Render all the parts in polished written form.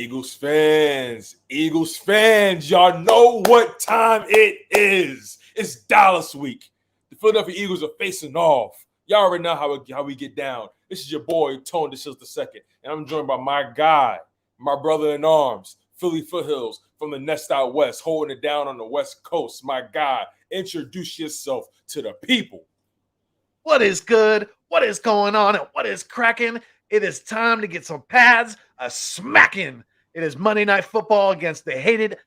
Eagles fans, y'all know what time it is. It's Dallas week. The Philadelphia Eagles are facing off. Y'all already know how we get down. This is your boy, Tone DeShields II, and I'm joined by my guy, my brother in arms, Philly Foothills from the nest out west, holding it down on the West Coast. My guy, introduce yourself to the people. What is good? What is going on? And what is cracking? It is time to get some pads a smacking. It is Monday Night Football against the hated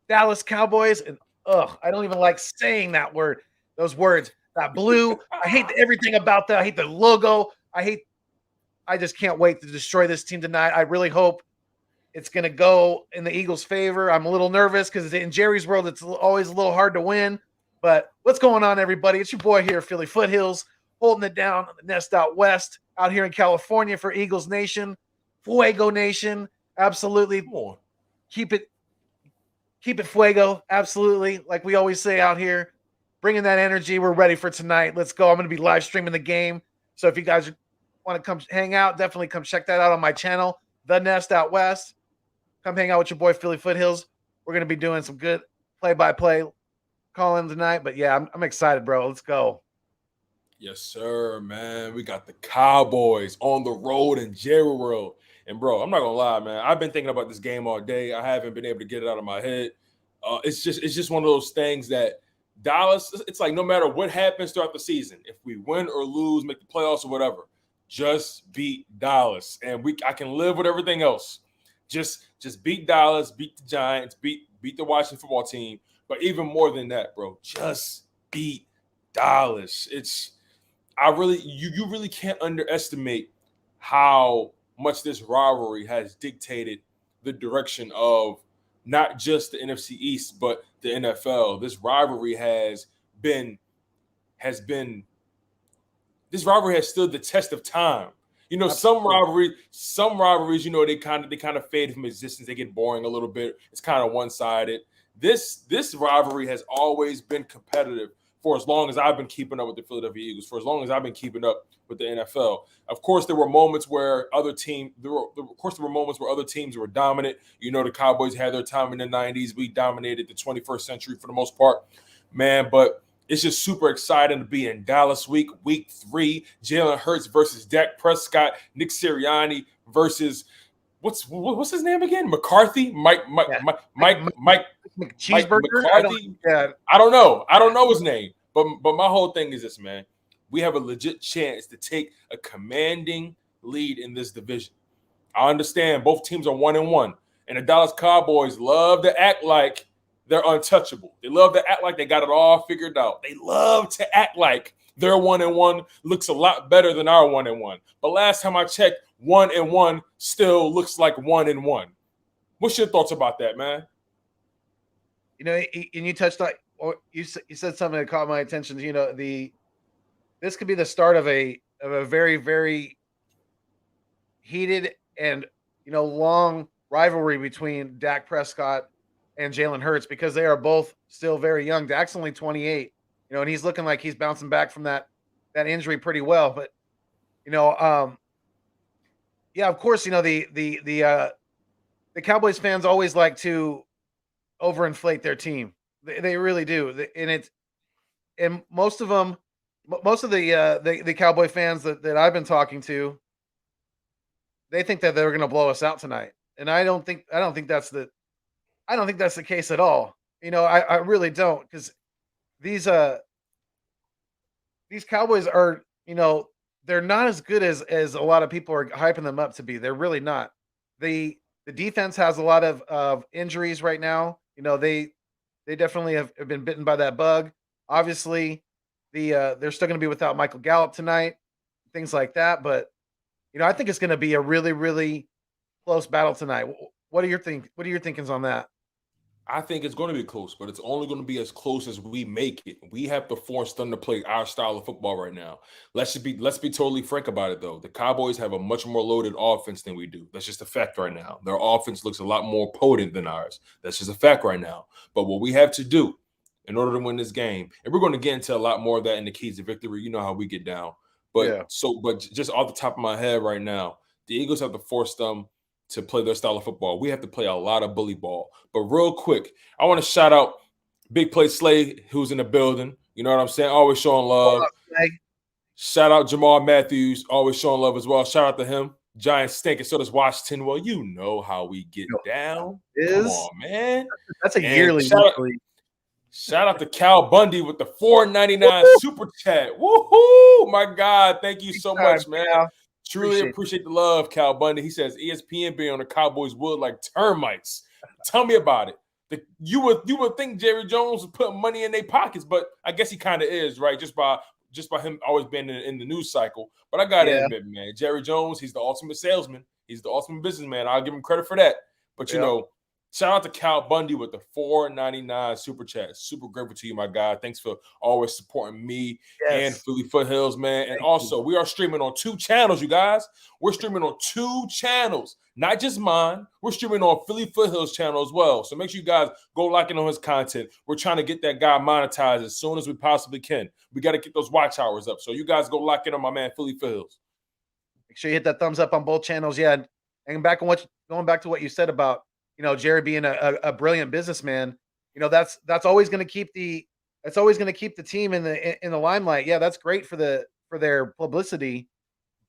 Dallas Cowboys. And I don't even like saying that word. Those words. That blue. I hate everything about that. I hate the logo. I just can't wait to destroy this team tonight. I really hope it's going to go in the Eagles' favor. I'm a little nervous because in Jerry's world, it's always a little hard to win. But what's going on, everybody? It's your boy here, Philly Foothills, holding it down on the nest out west, out here in California for Eagles Nation, Fuego Nation. Absolutely. Keep it fuego. Absolutely. Like we always say out here, bringing that energy. We're ready for tonight. Let's go. I'm going to be live streaming the game. So if you guys want to come hang out, definitely come check that out on my channel, The Nest Out West. Come hang out with your boy, Philly Foothills. We're going to be doing some good play-by-play calling tonight. But yeah, I'm excited, bro. Let's go. Yes, sir, man. We got the Cowboys on the road in Jerry World. And, bro, I'm not going to lie, man. I've been thinking about this game all day. I haven't been able to get it out of my head. It's just one of those things that Dallas, it's like no matter what happens throughout the season, if we win or lose, make the playoffs or whatever, just beat Dallas. And I can live with everything else. Just beat Dallas, beat the Giants, beat the Washington football team. But even more than that, bro, just beat Dallas. You really can't underestimate how much this rivalry has dictated the direction of not just the NFC East, but the NFL. This rivalry has stood the test of time. You know, some rivalries, you know, they kind of fade from existence. They get boring a little bit. It's kind of one-sided. This rivalry has always been competitive for as long as I've been keeping up with the Philadelphia Eagles, for as long as I've been keeping up with the NFL. Of course, there were moments where other teams were dominant. You know, the Cowboys had their time in the 90s. We dominated the 21st century for the most part, man. But it's just super exciting to be in Dallas week 3. Jalen Hurts versus Dak Prescott, Nick Sirianni versus what's his name again? McCarthy? Mike Cheeseburger? McCarthy? I don't know his name. But my whole thing is this, man. We have a legit chance to take a commanding lead in this division. I understand both teams are 1-1, and the Dallas Cowboys love to act like they're untouchable. They love to act like they got it all figured out. They love to act like their 1-1 looks a lot better than our 1-1. But last time I checked, 1-1 still looks like 1-1. What's your thoughts about that, man? You know, and you touched on, or you said something that caught my attention. You know, this could be the start of a very, very heated and, you know, long rivalry between Dak Prescott and Jalen Hurts, because they are both still very young. Dak's only 28, you know, and he's looking like he's bouncing back from that injury pretty well. But, you know, yeah, of course, you know, the Cowboys fans always like to overinflate their team. They really do. And most of the Cowboy fans that I've been talking to, they think that they're going to blow us out tonight. And I don't think that's the case at all. You know, I really don't, because these Cowboys are, you know, they're not as good as a lot of people are hyping them up to be. They're really not. The defense has a lot of injuries right now. You know, they definitely have been bitten by that bug. Obviously, they're still going to be without Michael Gallup tonight, things like that. But, you know, I think it's going to be a really, really close battle tonight. What are your thinkings on that? I think it's going to be close, but it's only going to be as close as we make it. We have to force them to play our style of football right now. Let's be totally frank about it, though. The Cowboys have a much more loaded offense than we do. That's just a fact right now. Their offense looks a lot more potent than ours. That's just a fact right now. But what we have to do in order to win this game, and we're going to get into a lot more of that in the keys to victory. You know how we get down. But just off the top of my head right now, the Eagles have to force them to play their style of football. We have to play a lot of bully ball. But real quick, I want to shout out Big Play Slay, who's in the building. You know what I'm saying? Always showing love. Shout out Jamal Matthews, always showing love as well. Shout out to him. Giants stink, and so does Washington. Well, you know how we get down. Come on, man. That's a And yearly. shout out to Cal Bundy with the $4.99 super chat. Woohoo! My God, thank you so much, man. Cal. Truly appreciate the love, Cal Bundy. He says ESPN being on the Cowboys would like termites. Tell me about it. You would think Jerry Jones was putting money in their pockets, but I guess he kind of is, right? Just by him always being in the news cycle. But I got to admit, man, Jerry Jones, he's the ultimate salesman. He's the ultimate businessman. I'll give him credit for that. But, you know, shout out to Cal Bundy with the $4.99 super chat. Super grateful to you, my guy. Thanks for always supporting me and Philly Foothills, man. And also, we are streaming on 2 channels, you guys. We're streaming on 2 channels, not just mine. We're streaming on Philly Foothills channel as well. So make sure you guys go lock in on his content. We're trying to get that guy monetized as soon as we possibly can. We got to get those watch hours up. So you guys go lock in on my man Philly Foothills. Make sure you hit that thumbs up on both channels. Yeah, and going back to what you said about, you know, Jerry being a brilliant businessman. You know, that's always going to keep the team in the limelight. Yeah, that's great for their publicity,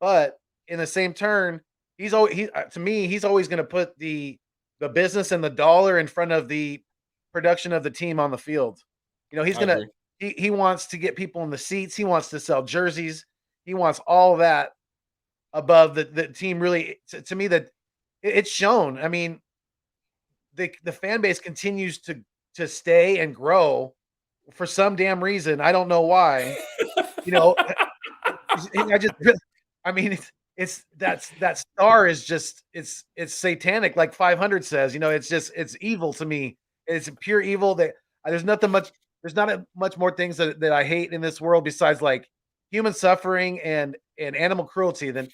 but in the same turn, he's always going to put the business and the dollar in front of the production of the team on the field. You know, he wants to get people in the seats. He wants to sell jerseys. He wants all of that above the team. Really, to me, that it's shown. I mean, the fan base continues to stay and grow for some damn reason. I don't know why. You know, I mean, it's that star is just it's satanic, like 500 says. You know, it's evil to me. It's pure evil. That there's not much more things that I hate in this world besides like human suffering and animal cruelty than.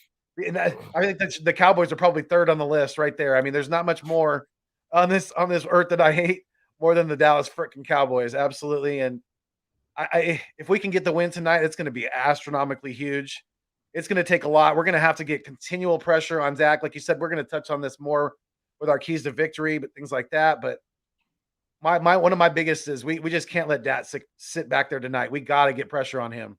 And I think that the Cowboys are probably third on the list right there. I mean, there's not much more on this earth that I hate more than the Dallas freaking Cowboys. Absolutely. And I if we can get the win tonight, it's going to be astronomically huge. It's going to take a lot. We're going to have to get continual pressure on Zach. Like you said, we're going to touch on this more with our keys to victory, but things like that. But one of my biggest is we just can't let Dak sit back there tonight. We got to get pressure on him.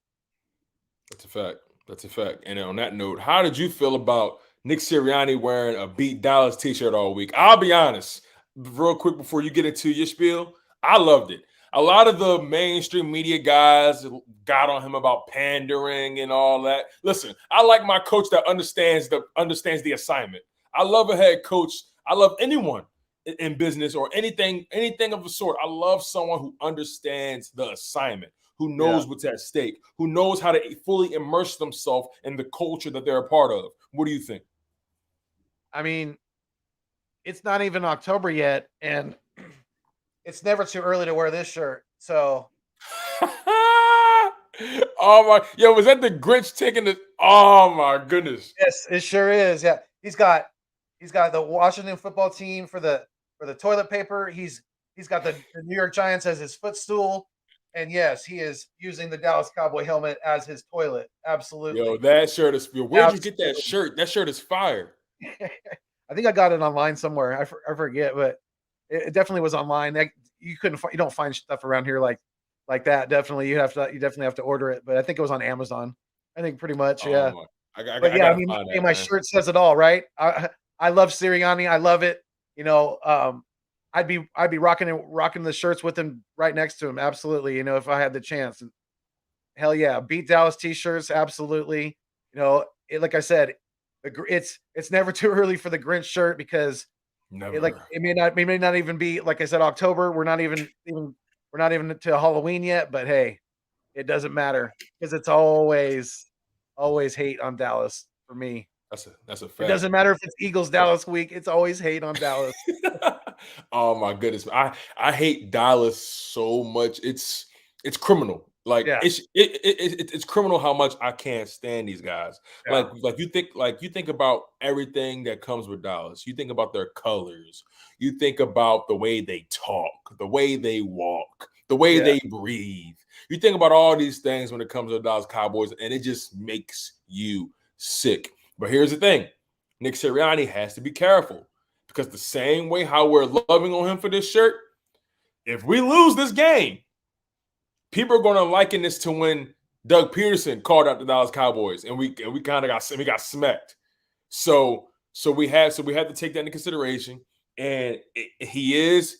That's a fact. That's a fact. And on that note, how did you feel about Nick Sirianni wearing a Beat Dallas t-shirt all week? I'll be honest, real quick before you get into your spiel, I loved it. A lot of the mainstream media guys got on him about pandering and all that. Listen, I like my coach that understands the assignment. I love a head coach. I love anyone in business or anything of the sort. I love someone who understands the assignment, who knows what's at stake, who knows how to fully immerse themselves in the culture that they're a part of. What do you think? I mean, it's not even October yet, and it's never too early to wear this shirt. So, oh my, was that the Grinch taking the? Oh my goodness! Yes, it sure is. Yeah, he's got the Washington football team for the toilet paper. He's got the New York Giants as his footstool. And yes, he is using the Dallas Cowboy helmet as his toilet. Absolutely. Yo, that shirt is. Where'd you get that shirt? That shirt is fire. I think I got it online somewhere. I forget, but it definitely was online. You don't find stuff around here like that. Definitely, you definitely have to order it. But I think it was on Amazon. I think pretty much, yeah. I mean, my shirt says it all, right? I love Sirianni. I love it. You know, I'd be rocking the shirts with him right next to him. Absolutely. You know, if I had the chance. And hell yeah. Beat Dallas t-shirts. Absolutely. You know, like I said, it's never too early for the Grinch shirt because it may not even be, like I said, October. We're not even to Halloween yet, but hey, it doesn't matter because it's always hate on Dallas for me. That's a fact. It doesn't matter if it's Eagles Dallas week. It's always hate on Dallas. Oh my goodness. I hate Dallas so much. It's criminal. Like it's criminal how much I can't stand these guys. Yeah. Like you think about everything that comes with Dallas. You think about their colors. You think about the way they talk, the way they walk, the way they breathe. You think about all these things when it comes to the Dallas Cowboys, and it just makes you sick. But here's the thing. Nick Sirianni has to be careful because the same way how we're loving on him for this shirt, if we lose this game, people are going to liken this to when Doug Peterson called out the Dallas Cowboys and we kind of got smacked. So we had to take that into consideration, and he is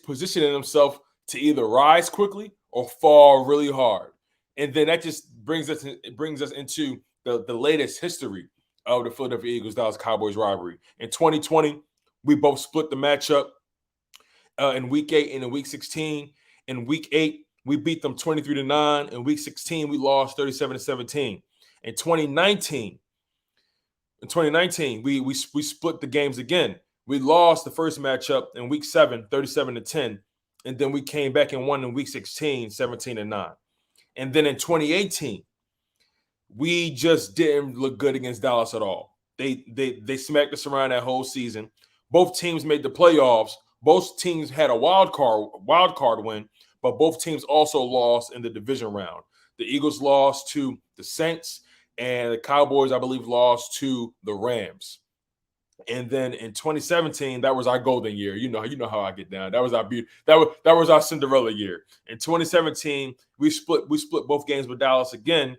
positioning himself to either rise quickly or fall really hard, and then that just brings us into the latest history of the Philadelphia Eagles Dallas Cowboys rivalry. In 2020, we both split the matchup in Week 8 and in Week 16. In Week 8, we beat them 23-9. In Week 16, we lost 37-17. In 2019, we split the games again. We lost the first matchup in Week 7, 37-10, and then we came back and won in Week 16, 17-9. And then in 2018, we just didn't look good against Dallas at all. They smacked us around that whole season. Both teams made the playoffs. Both teams had a wild card win, but both teams also lost in the division round. The Eagles lost to the Saints, and the Cowboys, I believe, lost to the Rams. And then in 2017, that was our golden year. You know how I get down. That was our Cinderella year. In 2017, we split both games with Dallas again,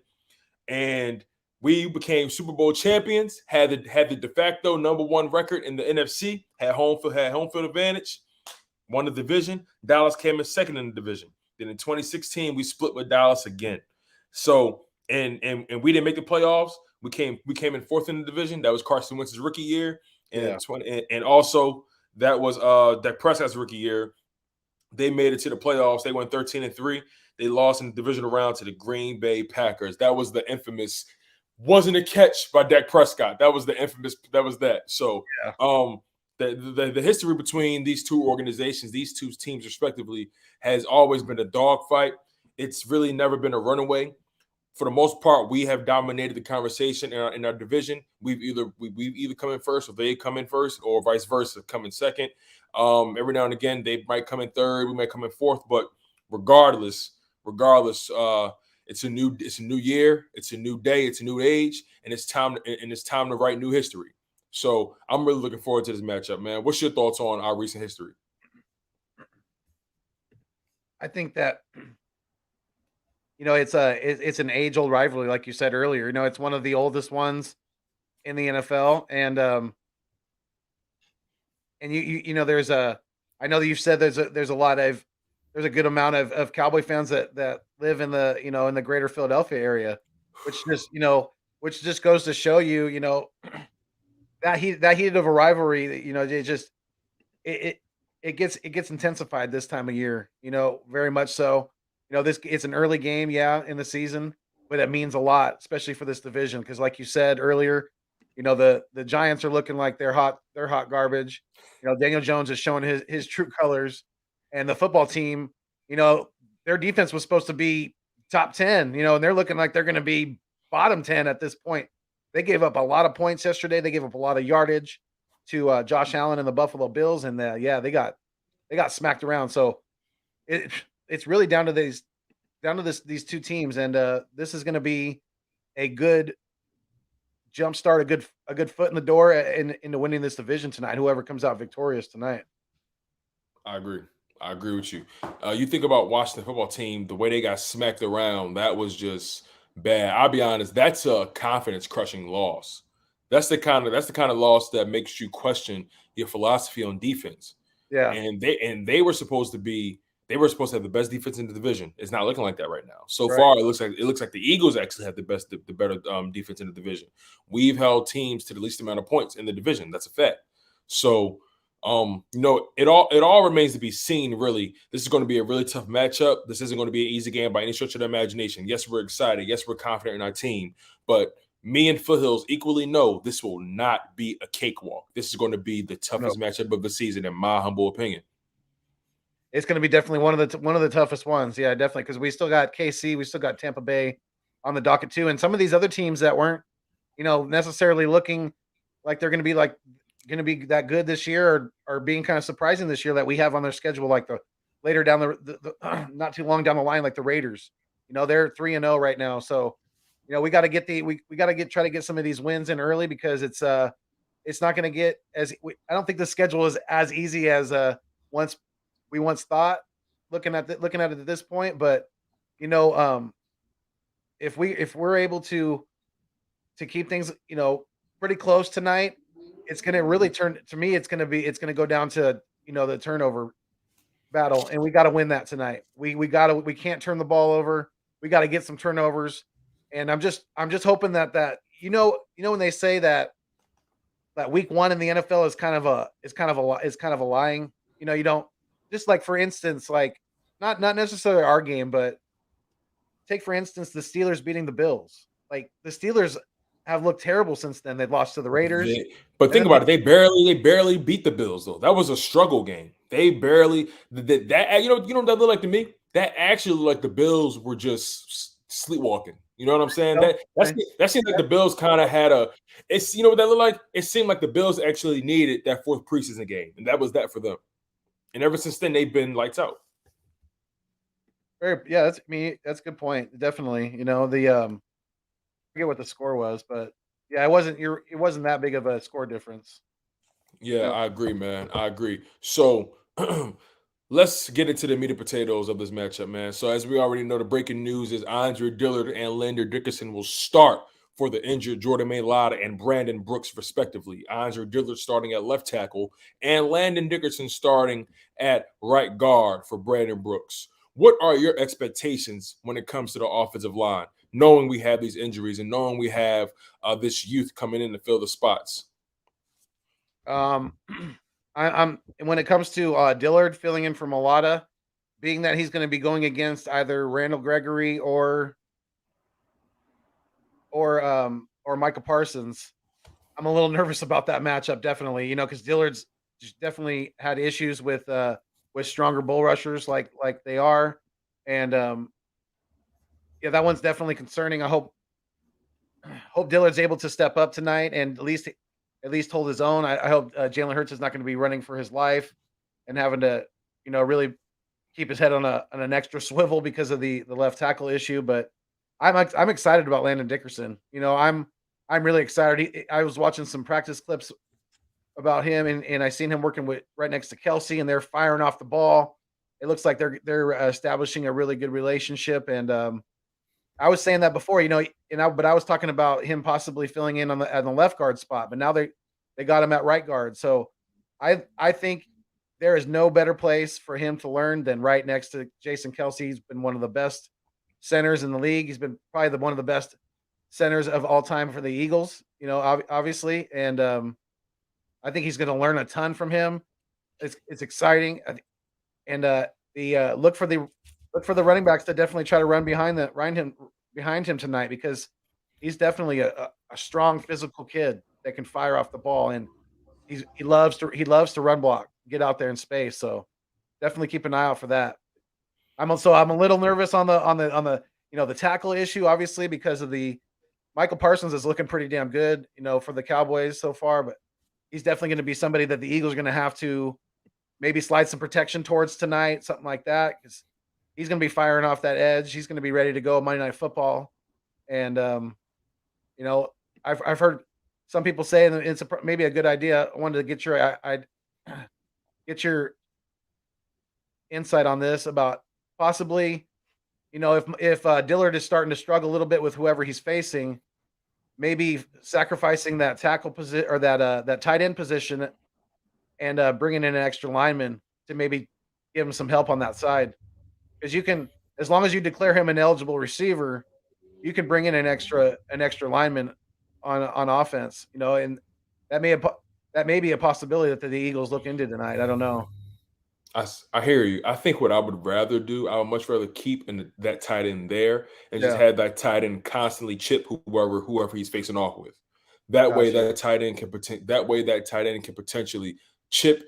and we became Super Bowl champions. Had the de facto #1 record in the NFC. Had home field advantage. Won the division. Dallas came in second in the division. Then in 2016, we split with Dallas again. So and we didn't make the playoffs. We came in fourth in the division. That was Carson Wentz's rookie year. And also that was Dak Prescott's rookie year. They made it to the playoffs. They went 13-3. They lost in the divisional round to the Green Bay Packers. That was the infamous, wasn't a catch by Dak Prescott. That was the infamous, that was that. So the history between these two organizations, these two teams respectively, has always been a dogfight. It's really never been a runaway. For the most part, we have dominated the conversation in our division. We've either come in first, or they come in first, or vice versa, come in second. Every now and again, they might come in third, we might come in fourth, but regardless, it's a new year, it's a new day, it's a new age, and it's time to write new history. So I'm really looking forward to this matchup, man. What's your thoughts on our recent history? I think that it's an age-old rivalry, like you said earlier. It's one of the oldest ones in the NFL, and there's I know that you've said there's a good amount of Cowboy fans that live in the in the greater Philadelphia area, which just goes to show you that heated of a rivalry. It gets intensified this time of year. Very much so. It's an early game, in the season, but it means a lot, especially for this division. Because, like you said earlier, the Giants are looking like they're hot garbage. Daniel Jones is showing his true colors, and the football team, their defense was supposed to be top 10, and they're looking like they're going to be bottom 10 at this point. They gave up a lot of points yesterday. They gave up a lot of yardage to Josh Allen and the Buffalo Bills, and they got smacked around. So it's really down to these two teams, and this is going to be a good jump start, a good foot in the door into winning this division tonight. Whoever comes out victorious tonight. I agree with you. You think about Washington football team, the way they got smacked around, that was just bad. I'll be honest, that's a confidence crushing loss. That's the kind of loss that makes you question your philosophy on defense. Yeah, and they were supposed to have the best defense in the division. It's not looking like that right now. So far, it looks like the Eagles actually have the better defense in the division. We've held teams to the least amount of points in the division. That's a fact. So, it all remains to be seen. Really, this is going to be a really tough matchup. This isn't going to be an easy game by any stretch of the imagination. Yes, we're excited. Yes, we're confident in our team. But me and Foothills equally know this will not be a cakewalk. This is going to be the toughest matchup of the season, in my humble opinion. It's going to be definitely one of the toughest ones. Yeah, definitely, because we still got KC, we still got Tampa Bay on the docket too, and some of these other teams that weren't, necessarily looking like they're going to be that good this year, or being kind of surprising this year, that we have on their schedule, like the later down the not too long down the line, like the Raiders. They're 3-0 right now, so we got to try to get some of these wins in early, because it's it's not going to get I don't think the schedule is as easy as once we once thought. Looking at it at this point, but you know, if we're able to keep things, pretty close tonight, it's going to really turn to me. It's going to go down to the turnover battle, and we got to win that tonight. We can't turn the ball over. We got to get some turnovers, and I'm just hoping that when they say that week one in the NFL is kind of a lying. You don't, just like, for instance, like not necessarily our game, but take for instance the Steelers beating the Bills. Like, the Steelers have looked terrible since then. They've lost to the Raiders. But think about it. They barely beat the Bills, though. That was a struggle game. They barely that what that looked like to me? That actually looked like the Bills were just sleepwalking. You know what I'm saying? That seemed like the Bills kind of had a. It's what that looked like. It seemed like the Bills actually needed that fourth preseason game, and that was that for them. And ever since then, they've been lights out. That's me. That's a good point. Definitely. I forget what the score was, but yeah, it wasn't that big of a score difference. Yeah, I agree, man. I agree. So let's get into the meat and potatoes of this matchup, man. So as we already know, the breaking news is Andre Dillard and Landon Dickerson will start for the injured Jordan Mailata and Brandon Brooks, respectively. Andre Dillard starting at left tackle and Landon Dickerson starting at right guard for Brandon Brooks. What are your expectations when it comes to the offensive line, knowing we have these injuries and knowing we have this youth coming in to fill the spots? I'm when it comes to Dillard filling in for Mailata, being that he's going to be going against either Randall Gregory or Micah Parsons, I'm a little nervous about that matchup. Definitely, because Dillard's definitely had issues with stronger bull rushers like they are, and yeah, that one's definitely concerning. I hope Dillard's able to step up tonight and at least hold his own. I hope Jalen Hurts is not going to be running for his life and having to really keep his head on an extra swivel because of the left tackle issue. But I'm excited about Landon Dickerson. I'm really excited. I was watching some practice clips about him, and I seen him working right next to Kelsey, and they're firing off the ball. It looks like they're establishing a really good relationship. And I was saying that before, but I was talking about him possibly filling in on the left guard spot. But now they got him at right guard. So I think there is no better place for him to learn than right next to Jason Kelsey. He's been one of the best centers in the league. He's been probably one of the best centers of all time for the Eagles, obviously. And I think he's going to learn a ton from him. It's exciting. And look for the running backs to definitely try to run behind him tonight, because he's definitely a strong physical kid that can fire off the ball, and he loves to run block, get out there in space. So definitely keep an eye out for that. I'm a little nervous on the tackle issue, obviously, because of the Michael Parsons is looking pretty damn good, for the Cowboys so far, but he's definitely going to be somebody that the Eagles are going to have to maybe slide some protection towards tonight, something like that, because he's going to be firing off that edge. He's going to be ready to go Monday Night Football. And, I've heard some people say, and it's maybe a good idea. I wanted to get your insight on this about possibly, if Dillard is starting to struggle a little bit with whoever he's facing, maybe sacrificing that tackle position or that tight end position and bringing in an extra lineman to maybe give him some help on that side. Because you can, as long as you declare him an eligible receiver, you can bring in an extra lineman on offense, and that may be a possibility that the Eagles look into tonight. I don't know. I hear you. I think what I would rather do, I would much rather keep that tight end there and just have that tight end constantly chip whoever he's facing off with. That way that tight end can potentially chip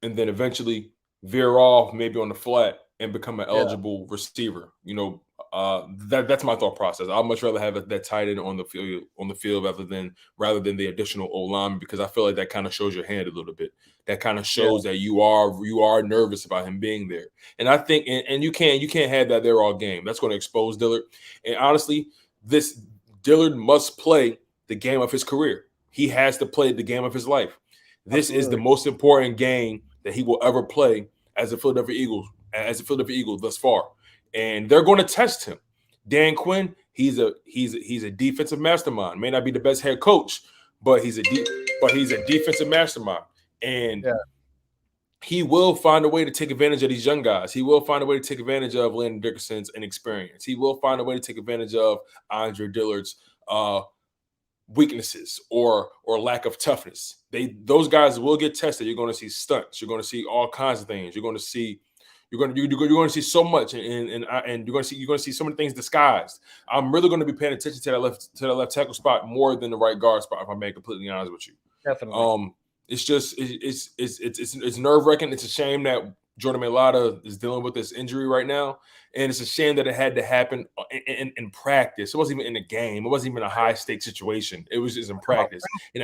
and then eventually veer off maybe on the flat and become an eligible receiver. That's my thought process. I'd much rather have that tight end on the field rather than the additional O-line, because I feel like that kind of shows your hand a little bit. That kind of shows that you are nervous about him being there. And I think and you can't have that there all game. That's going to expose Dillard. And honestly, this Dillard must play the game of his career. He has to play the game of his life. This is the Absolutely. most important game that he will ever play as a Philadelphia Eagle thus far. And they're going to test him. Dan Quinn, he's a defensive mastermind. May not be the best head coach, but he's a defensive mastermind. And he will find a way to take advantage of these young guys. He will find a way to take advantage of Landon Dickerson's inexperience. He will find a way to take advantage of Andre Dillard's weaknesses or lack of toughness. Those guys will get tested. You're going to see stunts. You're going to see all kinds of things. You're going to see so much, and you're going to see so many things disguised. I'm really going to be paying attention to that left tackle spot more than the right guard spot, if I'm being completely honest with you. Definitely. It's just it's nerve-wracking. It's a shame that Jordan Mailata is dealing with this injury right now, and it's a shame that it had to happen in practice. It wasn't even in the game. It wasn't even a high-stakes situation. It was just in practice, and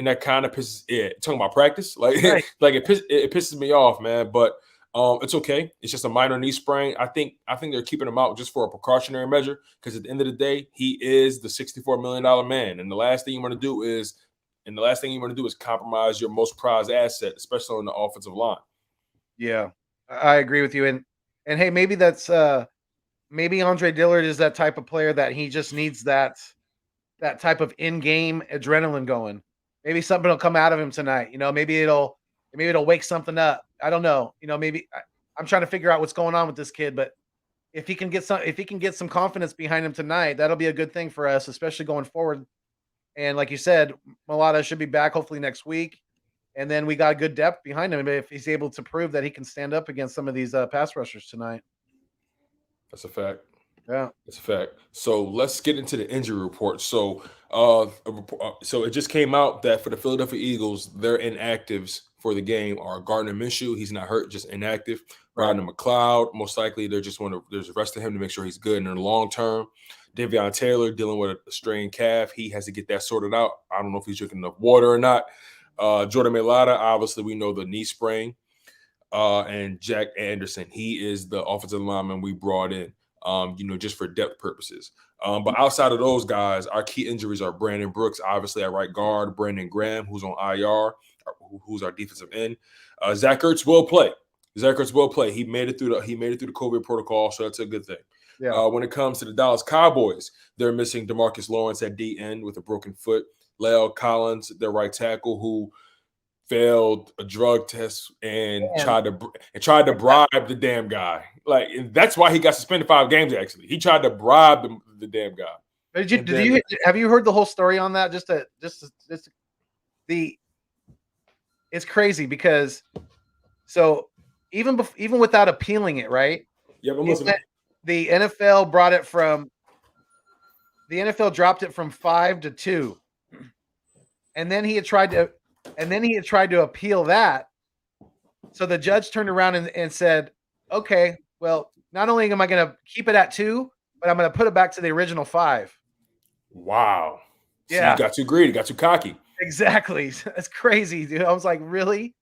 that kind of pisses. Yeah, talking about practice, like it pisses me off, man. But it's okay. It's just a minor knee sprain. I think they're keeping him out just for a precautionary measure, because at the end of the day, he is the $64 million man, and the last thing you want to do is compromise your most prized asset, especially on the offensive line. Yeah, I agree with you. And hey, maybe that's maybe Andre Dillard is that type of player that he just needs that type of in-game adrenaline going. Maybe something will come out of him tonight. Maybe it'll wake something up. I don't know. Maybe I'm trying to figure out what's going on with this kid, but if he can get some confidence behind him tonight, that'll be a good thing for us, especially going forward. And like you said, Mailata should be back hopefully next week. And then we got good depth behind him if he's able to prove that he can stand up against some of these pass rushers tonight. That's a fact. Yeah, that's a fact. So let's get into the injury report. So it just came out that for the Philadelphia Eagles, their inactives for the game are Gardner Minshew. He's not hurt, just inactive. Rodney McLeod, most likely there's resting him to make sure he's good in the long term. Davion Taylor dealing with a strained calf. He has to get that sorted out. I don't know if he's drinking enough water or not. Jordan Mailata, obviously we know the knee sprain. And Jack Anderson, he is the offensive lineman we brought in, just for depth purposes. But outside of those guys, our key injuries are Brandon Brooks, obviously at right guard, Brandon Graham, who's on IR, who's our defensive end. Zach Ertz will play. He made it through the COVID protocol, so that's a good thing. Yeah. When it comes to the Dallas Cowboys, they're missing DeMarcus Lawrence at D end with a broken foot. La'el Collins, their right tackle, who failed a drug test and tried to bribe the damn guy. Like, and that's why he got suspended 5 games. Actually, he tried to bribe the damn guy. Have you heard the whole story on that? It's crazy because even without appealing it, right? Yeah, but listen. The NFL dropped it from 5 to 2. And then he had tried to appeal that. So the judge turned around and said, okay, well, not only am I going to keep it at 2, but I'm going to put it back to the original 5. Wow. Yeah. So you got too greedy, got too cocky. Exactly. That's crazy, dude. I was like, really?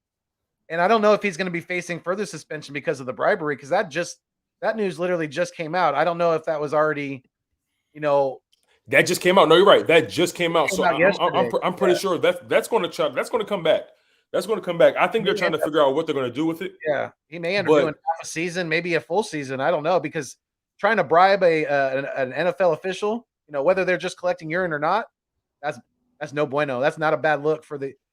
And I don't know if he's going to be facing further suspension because of the bribery, because that news literally just came out. I don't know if that was already, that just came out. No, you're right. That just came out. So I'm pretty sure that's going to come back. That's going to come back. I think they're trying to figure out what they're going to do with it. Yeah, he may end up doing half a season, maybe a full season. I don't know, because trying to bribe an NFL official, whether they're just collecting urine or not, that's no bueno. That's not a bad look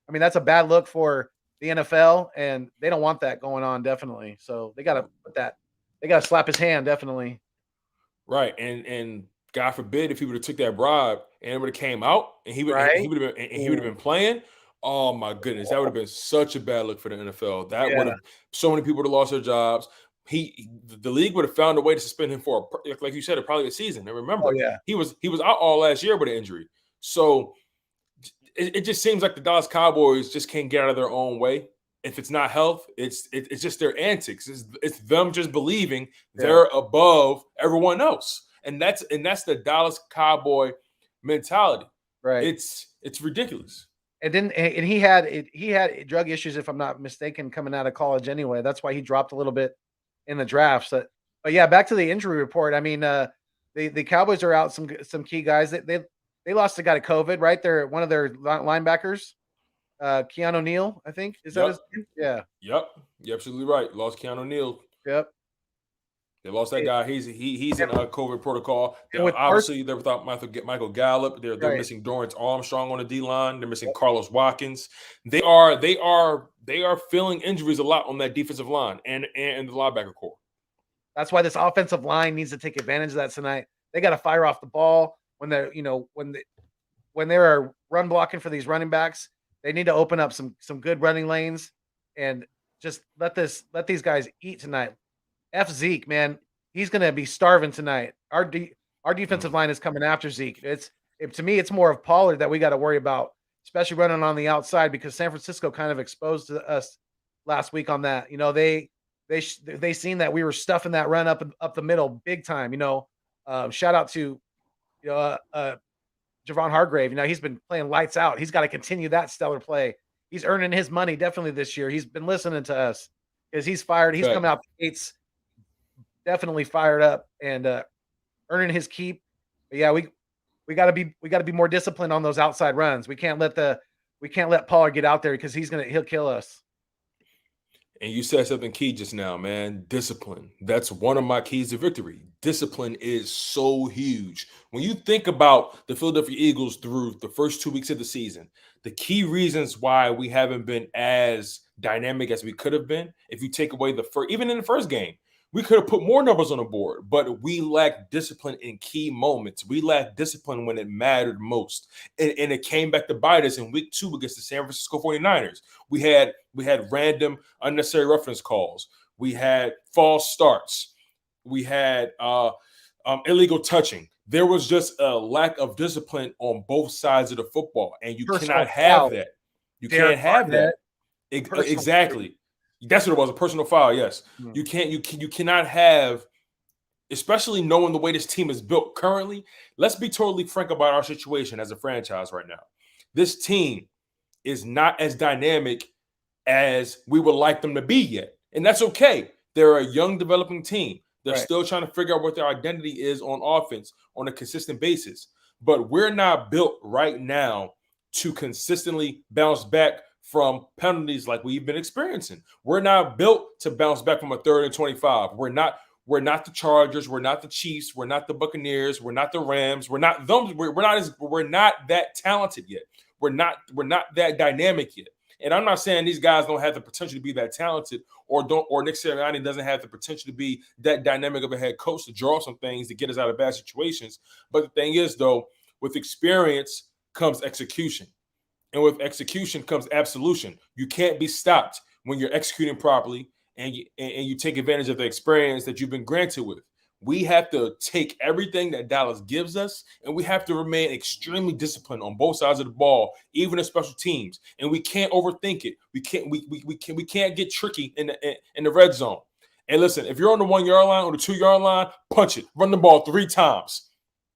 that's a bad look for the NFL, and they don't want that going on, definitely. So they got to put that. They got to slap his hand, definitely. Right, and God forbid if he would have took that bribe and it would have came out and he would have been playing. Oh my goodness, that would have been such a bad look for the NFL. That would have so many people would have lost their jobs. The league would have found a way to suspend him for, like you said, probably a season. And remember, he was out all last year with an injury. So it just seems like the Dallas Cowboys just can't get out of their own way. If it's not health, it's just their antics. It's them just believing they're above everyone else. And that's the Dallas Cowboy mentality. Right. It's ridiculous. And he had drug issues, if I'm not mistaken, coming out of college anyway. That's why he dropped a little bit in the drafts. But yeah, back to the injury report. I mean, the Cowboys are out some key guys. they lost a guy to COVID, right? They're one of their linebackers, Keanu Neal, I think. Is that Yep. his name? Yeah. Yep. You're absolutely right. Lost Keanu Neal. Yep. They lost that guy. He's in a COVID protocol. And with Obviously, they're without Michael Gallup. They're right. missing Dorrance Armstrong on the D line. They're missing Carlos Watkins. They are feeling injuries a lot on that defensive line and the linebacker core. That's why this offensive line needs to take advantage of that tonight. They got to fire off the ball when they're, when they're run blocking for these running backs. They need to open up some good running lanes and just let these guys eat tonight. F Zeke, man, he's going to be starving tonight. Our defensive line is coming after Zeke. To me, it's more of Pollard that we got to worry about, especially running on the outside, because San Francisco kind of exposed to us last week on that. They seen that we were stuffing that run up the middle big time. Shout out to Javon Hargrave. He's been playing lights out. He's got to continue that stellar play. He's earning his money definitely this year. He's been listening to us because he's fired. He's coming out the gates definitely fired up and earning his keep. But yeah, we got to be more disciplined on those outside runs. We can't let Pollard get out there because he'll kill us. And you said something key just now, man. Discipline. That's one of my keys to victory. Discipline is so huge. When you think about the Philadelphia Eagles through the first 2 weeks of the season, the key reasons why we haven't been as dynamic as we could have been, if you take away even in the first game, we could have put more numbers on the board, but we lacked discipline in key moments. We lacked discipline when it mattered most. And it came back to bite us in week 2 against the San Francisco 49ers. We had random unnecessary reference calls. We had false starts. We had illegal touching. There was just a lack of discipline on both sides of the football, and you cannot have that. You can't have that. Exactly. That's what it was, a personal foul, yes. You cannot have, especially knowing the way this team is built currently. Let's be totally frank about our situation as a franchise right now. This team is not as dynamic as we would like them to be yet. And that's okay. They're a young developing team. They're still trying to figure out what their identity is on offense on a consistent basis. But we're not built right now to consistently bounce back from penalties like we've been experiencing. We're not built to bounce back from a 3rd and 25. We're not the Chargers. We're not the Chiefs. We're not the Buccaneers. We're not the Rams. We're not them. We're not that talented yet. We're not that dynamic yet. And I'm not saying these guys don't have the potential to be that talented or Nick Sirianni doesn't have the potential to be that dynamic of a head coach to draw some things to get us out of bad situations. But the thing is, though, with experience comes execution. And with execution comes absolution. You can't be stopped when you're executing properly and you take advantage of the experience that you've been granted with. We have to take everything that Dallas gives us, and we have to remain extremely disciplined on both sides of the ball, even in special teams. And we can't overthink it. We can't get tricky in the red zone. And listen, if you're on the 1 yard line or the 2 yard line, punch it. Run the ball 3 times.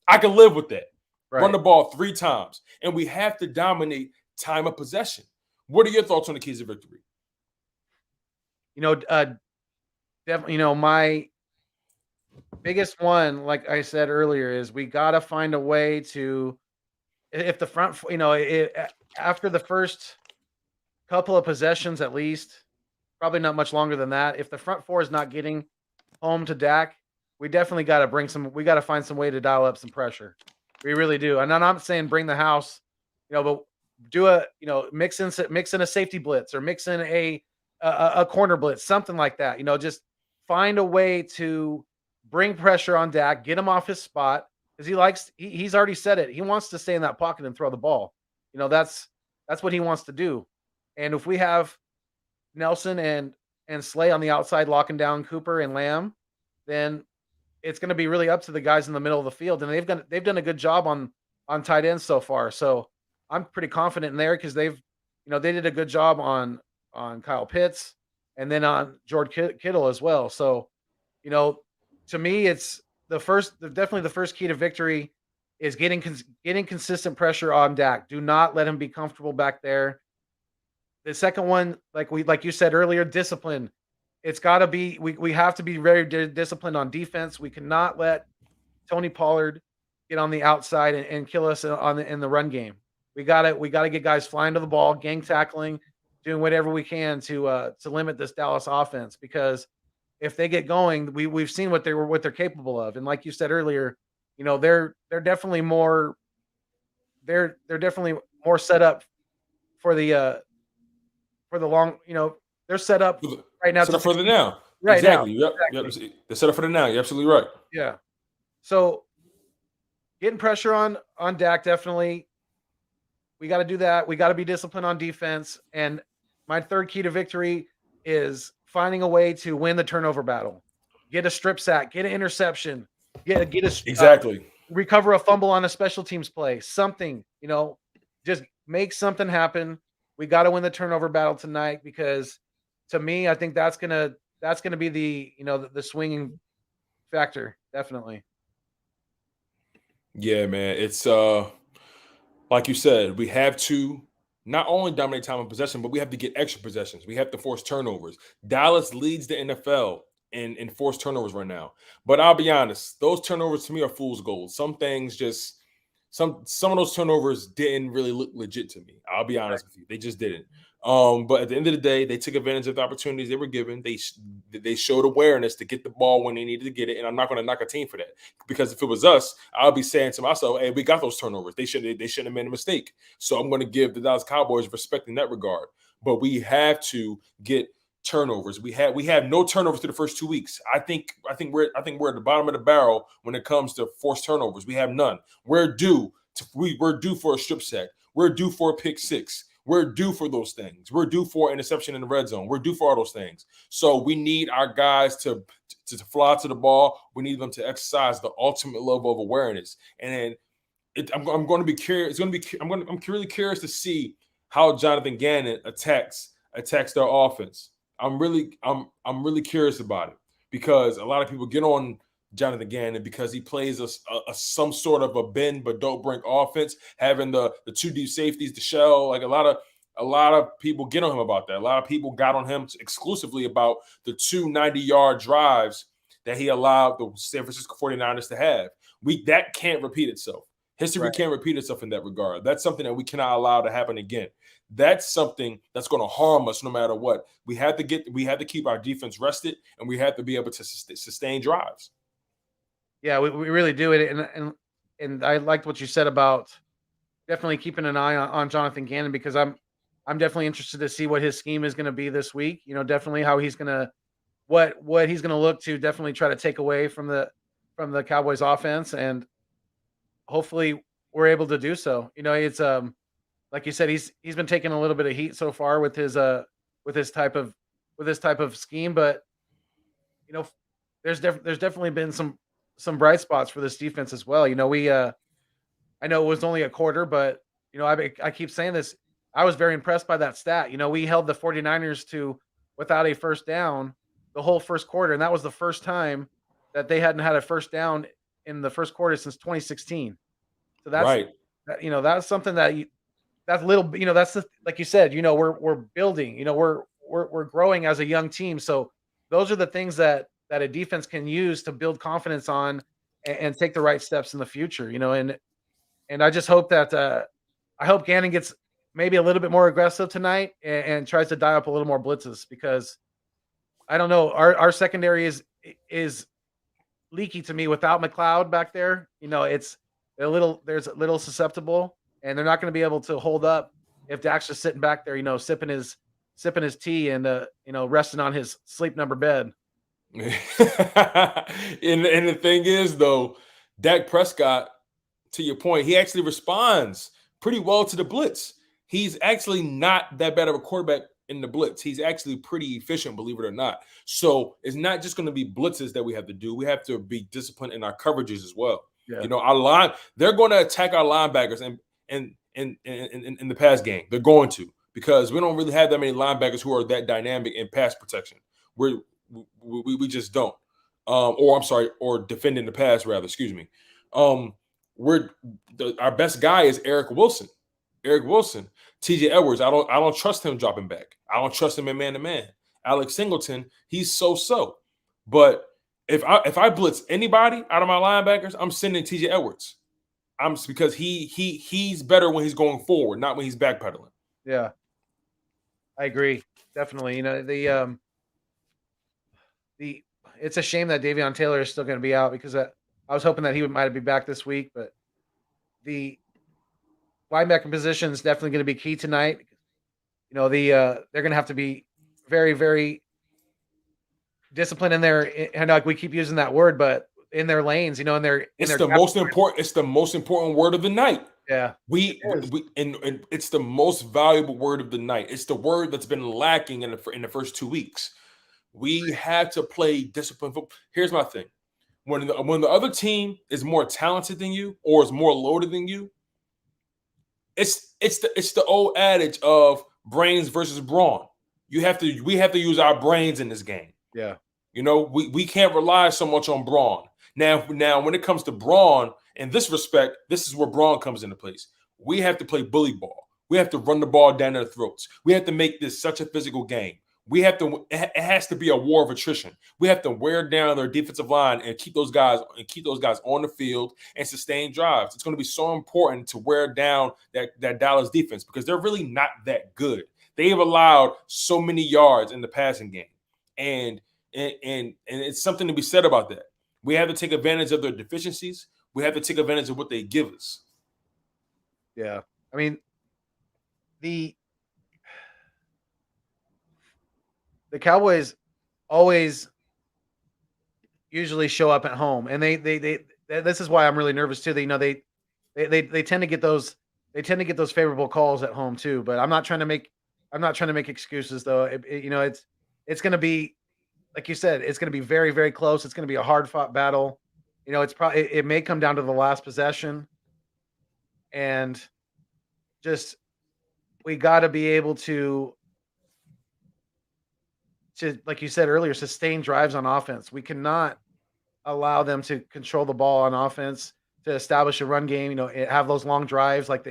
I can live with that. Run the ball 3 times. And we have to dominate time of possession. What are your thoughts on the keys of victory? Definitely, my biggest one, like I said earlier, is we got to find a way to, if the front, after the first couple of possessions, at least, probably not much longer than that. If the front four is not getting home to Dak, we definitely got to we got to find some way to dial up some pressure. We really do. And I'm not saying bring the house, but do mix in a safety blitz or mix in a corner blitz, something like that. Just find a way to bring pressure on Dak, get him off his spot, because he's already said it. He wants to stay in that pocket and throw the ball. That's what he wants to do. And if we have Nelson and Slay on the outside locking down Cooper and Lamb, then it's going to be really up to the guys in the middle of the field. And they've done a good job on tight ends so far. So I'm pretty confident in there because they did a good job on Kyle Pitts and then on George Kittle as well. So, to me, it's definitely the first key to victory is getting consistent pressure on Dak. Do not let him be comfortable back there. The second one, like you said earlier, discipline. It's got to be, we have to be very disciplined on defense. We cannot let Tony Pollard get on the outside and kill us in the run game. We gotta get guys flying to the ball, gang tackling, doing whatever we can to limit this Dallas offense, because if they get going, we've seen what they're capable of. And like you said earlier, they're definitely more set up for the long, they're set up right now. Set up for the now. Right exactly. now. Yep. They're set up for the now. You're absolutely right. Yeah. So getting pressure on Dak, definitely. We got to do that. We got to be disciplined on defense. And my third key to victory is finding a way to win the turnover battle. Get a strip sack, get an interception, exactly. Recover a fumble on a special teams play. Something, just make something happen. We got to win the turnover battle tonight, because to me, I think that's gonna be the swinging factor, definitely. Yeah, man. It's like you said, we have to not only dominate time of possession, but we have to get extra possessions. We have to force turnovers. Dallas leads the NFL in forced turnovers right now. But I'll be honest, those turnovers to me are fool's gold. Some things just some of those turnovers didn't really look legit to me. I'll be honest with you. They just didn't. But at the end of the day, they took advantage of the opportunities they were given. They showed awareness to get the ball when they needed to get it, and I'm not going to knock a team for that, because if it was us, I'll be saying to myself, "Hey, we got those turnovers. They shouldn't have made a mistake." So I'm going to give the Dallas Cowboys respect in that regard. But we have to get turnovers. We have no turnovers through the first 2 weeks. I think we're at the bottom of the barrel when it comes to forced turnovers. We have none. We're due for a strip sack. We're due for a pick six. We're due for those things. We're due for an interception in the red zone. We're due for all those things. So we need our guys to fly to the ball. We need them to exercise the ultimate level of awareness. And I'm going to be curious. I'm really curious to see how Jonathan Gannon attacks their offense. I'm really curious about it, because a lot of people get on Jonathan Gannon because he plays some sort of a bend but don't break offense, having the two deep safeties, DeShields. Like a lot of people get on him about that. A lot of people got on him exclusively about the 2 90-yard drives that he allowed the San Francisco 49ers to have. That can't repeat itself. History can't repeat itself in that regard. That's something that we cannot allow to happen again. That's something that's going to harm us no matter what. We have to keep our defense rested, and we have to be able to sustain drives. Yeah, we really do it, and I liked what you said about definitely keeping an eye on Jonathan Gannon, because I'm definitely interested to see what his scheme is going to be this week. Definitely how he's going to what he's going to look to definitely try to take away from the Cowboys offense, and hopefully we're able to do so. It's like you said, he's been taking a little bit of heat so far with his type of scheme, but there's definitely been some bright spots for this defense as well. I know it was only a quarter, but I keep saying this. I was very impressed by that stat. We held the 49ers to without a first down the whole first quarter, and that was the first time that they hadn't had a first down in the first quarter since 2016. So that's right. That's something that's little. That's like you said. We're building. We're growing as a young team. So those are the things that a defense can use to build confidence on and take the right steps in the future. And I just hope that I hope Gannon gets maybe a little bit more aggressive tonight and tries to dial up a little more blitzes, because I don't know, our secondary is leaky to me without McLeod back there. There's a little susceptible, and they're not going to be able to hold up if Dak's just sitting back there, sipping his tea and resting on his sleep number bed. and the thing is, though, Dak Prescott, to your point, he actually responds pretty well to the blitz. He's actually not that bad of a quarterback in the blitz. He's actually pretty efficient, believe it or not. So it's not just going to be blitzes that we have to do. We have to be disciplined in our coverages as well. Yeah. They're going to attack our linebackers in the pass game. They're going to, because we don't really have that many linebackers who are that dynamic in pass protection. We just don't. Or defending the pass, rather. Excuse me. Our best guy is Eric Wilson. TJ Edwards, I don't trust him dropping back. I don't trust him in man-to-man. Alex Singleton, he's so. But if I blitz anybody out of my linebackers, I'm sending TJ Edwards. because he's better when he's going forward, not when he's backpedaling. Yeah, I agree. Definitely. It's a shame that Davion Taylor is still going to be out because I was hoping that he might be back this week, but the linebacker position is definitely going to be key tonight. They're going to have to be very, very disciplined in their, and like we keep using that word, but in their lanes, in their. It's the most important word of the night. Yeah, and it's the most valuable word of the night. It's the word that's been lacking in the first 2 weeks. We had to play disciplined football. Here's my thing: when the other team is more talented than you or is more loaded than you, it's the old adage of brains versus brawn. We have to use our brains in this game. Yeah, we can't rely so much on brawn. Now when it comes to brawn, in this respect, this is where brawn comes into place. We have to play bully ball. We have to run the ball down their throats. We have to make this such a physical game. It has to be a war of attrition. We have to wear down their defensive line and keep those guys on the field and sustain drives. It's going to be so important to wear down that Dallas defense because they're really not that good. They've allowed so many yards in the passing game, and it's something to be said about that. We have to take advantage of their deficiencies. We have to take advantage of what they give us. Yeah, I mean the Cowboys always usually show up at home, and they this is why I'm really nervous too. They tend to get those favorable calls at home too. But I'm not trying to make excuses though. It's going to be, like you said, it's going to be very, very close. It's going to be a hard fought battle. It may come down to the last possession, and just we got to be able to, like you said earlier, sustain drives on offense. We cannot allow them to control the ball on offense, to establish a run game, have those long drives like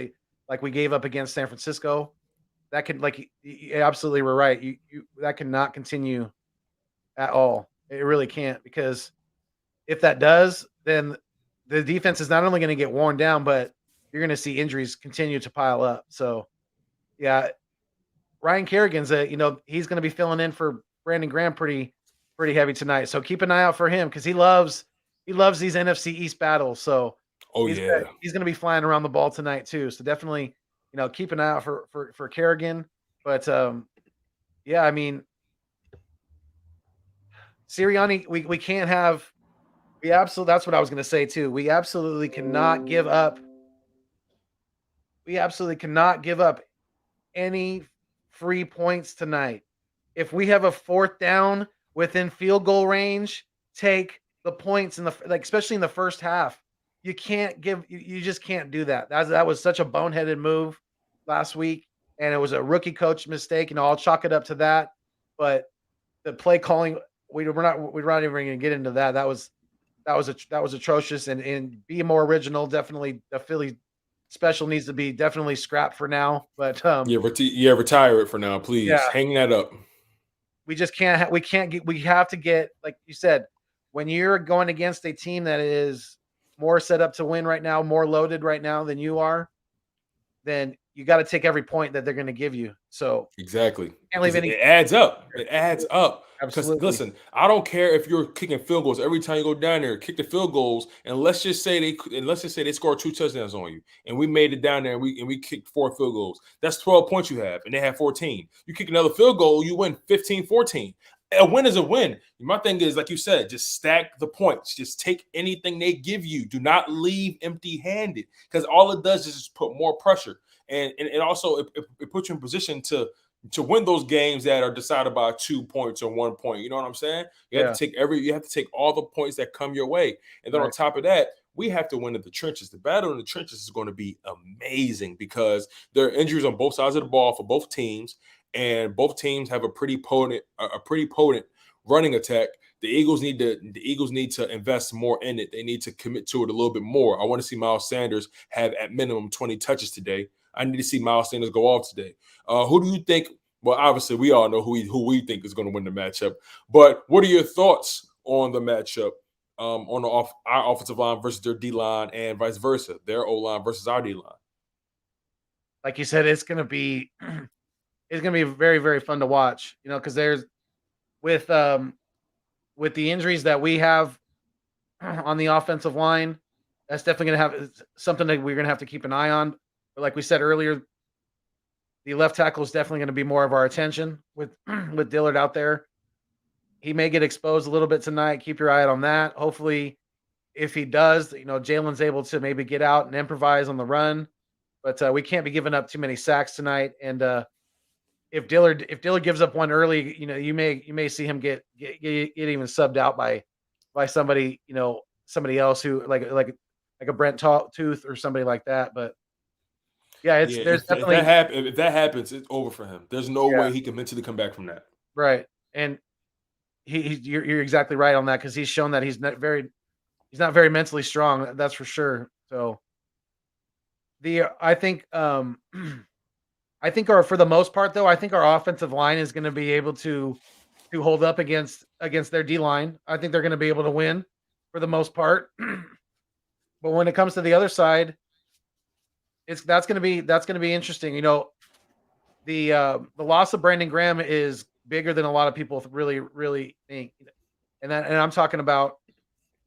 we gave up against San Francisco. That could, like, you absolutely were right. You that cannot continue at all. It really can't, because if that does, then the defense is not only going to get worn down, but you're going to see injuries continue to pile up. So, yeah, Ryan Kerrigan's he's going to be filling in for Brandon Graham pretty heavy tonight. So keep an eye out for him because he loves these NFC East battles. So he's going to be flying around the ball tonight too. So definitely, keep an eye out for Kerrigan. But yeah, I mean, Sirianni, we can't have. That's what I was going to say too. We absolutely cannot give up. We absolutely cannot give up any free points tonight. If we have a fourth down within field goal range, take the points especially in the first half. You just can't do that. That was such a boneheaded move last week, and it was a rookie coach mistake. I'll chalk it up to that. But the play calling, we're not even going to get into that. That was atrocious, and be more original. Definitely, the Philly special needs to be definitely scrapped for now. But retire it for now, please. Yeah. Hang that up. We just can't. We have to get, like you said, when you're going against a team that is more set up to win right now, more loaded right now than you are, then you got to take every point that they're going to give you. So exactly, it adds up. It adds up. Because listen, I don't care if you're kicking field goals every time you go down there, kick the field goals, and let's just say they scored 2 touchdowns on you, and we made it down there, and we kicked 4 field goals. That's 12 points you have, and they have 14. You kick another field goal, you win 15-14. A win is a win. My thing is, like you said, just stack the points. Just take anything they give you. Do not leave empty-handed, because all it does is just put more pressure, and also it puts you in position to win those games that are decided by 2 points or 1 point. You know what I'm saying? You have to take all the points that come your way. And then on top of that, we have to win in the trenches. The battle in the trenches is going to be amazing because there are injuries on both sides of the ball for both teams, and both teams have a pretty potent running attack. The Eagles need to invest more in it. They need to commit to it a little bit more. I want to see Miles Sanders have at minimum 20 touches today. I need to see Miles Sanders go off today. Who do you think? Well, obviously, we all know who we think is going to win the matchup. But what are your thoughts on the matchup on our offensive line versus their D line, and vice versa, their O line versus our D line. Like you said, it's gonna be very, very fun to watch. Because there's with the injuries that we have on the offensive line, that's definitely going to have something that we're going to have to keep an eye on. But like we said earlier, the left tackle is definitely going to be more of our attention with with Dillard out there. He may get exposed a little bit tonight. Keep your eye out on that. Hopefully, if he does, Jalen's able to maybe get out and improvise on the run. But we can't be giving up too many sacks tonight. And if Dillard gives up one early, you may see him get even subbed out by somebody, somebody else who like a Brent Tooth or somebody like that. But yeah, there's definitely if that happens, it's over for him. There's no way he can mentally come back from that. Right, and you're exactly right on that, because he's shown that he's not very mentally strong. That's for sure. So I think for the most part though, I think our offensive line is going to be able to hold up against their D line. I think they're going to be able to win for the most part. But when it comes to the other side, that's going to be interesting. The loss of Brandon Graham is bigger than a lot of people really think, and I'm talking about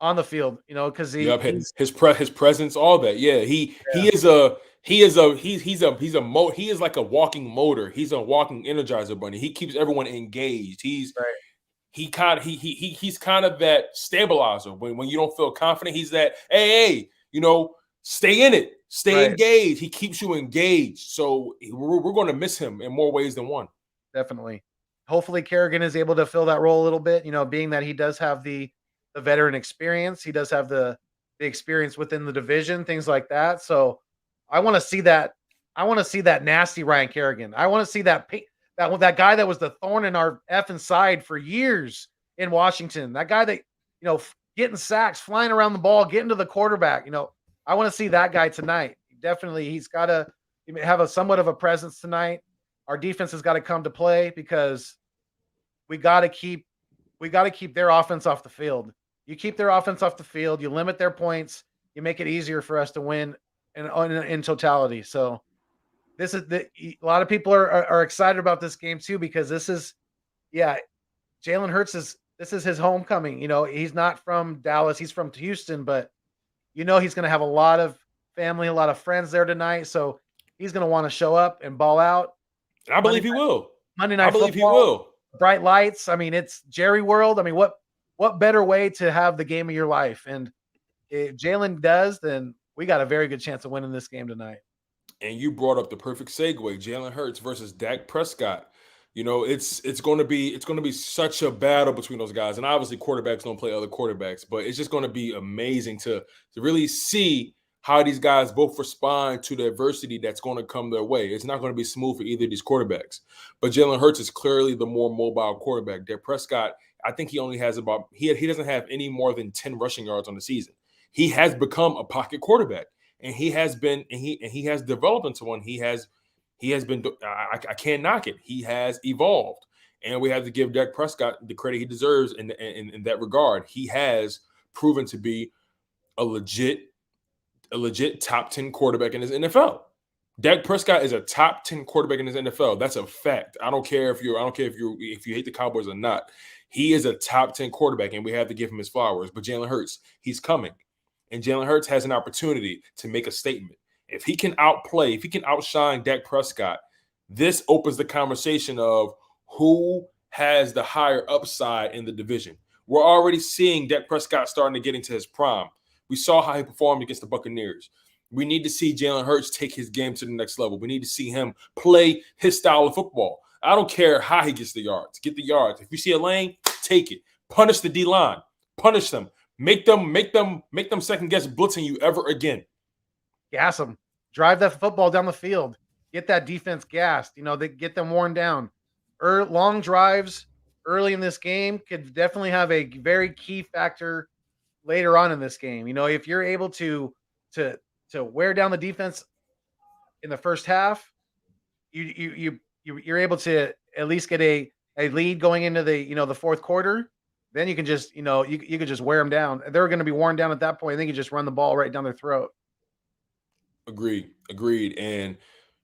on the field. Because his presence, all that. Yeah, he is like a walking motor. He's a walking Energizer bunny. He keeps everyone engaged. He's kind of that stabilizer when you don't feel confident. He's that hey, stay in it, stay engaged. He keeps you engaged. So we're going to miss him in more ways than one. Definitely. Hopefully Kerrigan is able to fill that role a little bit, being that he does have the veteran experience. He does have the experience within the division, things like that. So I want to see that. I want to see that nasty Ryan Kerrigan. I want to see that guy that was the thorn in our effing side for years in Washington. That guy that, getting sacks, flying around the ball, getting to the quarterback. I want to see that guy tonight. Definitely, he's got to have a somewhat of a presence tonight. Our defense has got to come to play, because we got to keep their offense off the field. You keep their offense off the field, you limit their points, you make it easier for us to win in totality. So a lot of people are excited about this game too, because Jalen Hurts this is his homecoming. He's not from Dallas, he's from Houston, but he's going to have a lot of family, a lot of friends there tonight. So he's going to want to show up and ball out. And I believe he will. Monday Night Football, he will. Bright lights. I mean, it's Jerry World. I mean, what better way to have the game of your life? And if Jalen does, then we got a very good chance of winning this game tonight. And you brought up the perfect segue: Jalen Hurts versus Dak Prescott. It's going to be such a battle between those guys. And obviously, quarterbacks don't play other quarterbacks, but it's just going to be amazing to really see how these guys both respond to the adversity that's going to come their way. It's not going to be smooth for either of these quarterbacks. But Jalen Hurts is clearly the more mobile quarterback. Dak Prescott, I think he only has he doesn't have any more than 10 rushing yards on the season. He has become a pocket quarterback, and he has developed into one. He has been, I can't knock it. He has evolved, and we have to give Dak Prescott the credit he deserves in that regard. He has proven to be a legit top 10 quarterback in his NFL. Dak Prescott is a top 10 quarterback in his NFL. That's a fact. I don't care if you hate the Cowboys or not. He is a top 10 quarterback, and we have to give him his flowers. But Jalen Hurts, he's coming. And Jalen Hurts has an opportunity to make a statement. If he can outshine Dak Prescott, this opens the conversation of who has the higher upside in the division. We're already seeing Dak Prescott starting to get into his prime. We saw how he performed against the Buccaneers. We need to see Jalen Hurts take his game to the next level. We need to see him play his style of football. I don't care how he gets the yards. Get the yards. If you see a lane, take it. Punish the D-line. Punish them. Make them second guess blitzing you ever again. Gas them. Drive that football down the field. Get that defense gassed. They get them worn down. Long drives early in this game could definitely have a very key factor later on in this game. If you're able to wear down the defense in the first half, you're able to at least get a lead going into the fourth quarter. then you can just, you could just wear them down. They're going to be worn down at that point. And then you just run the ball right down their throat. Agreed. And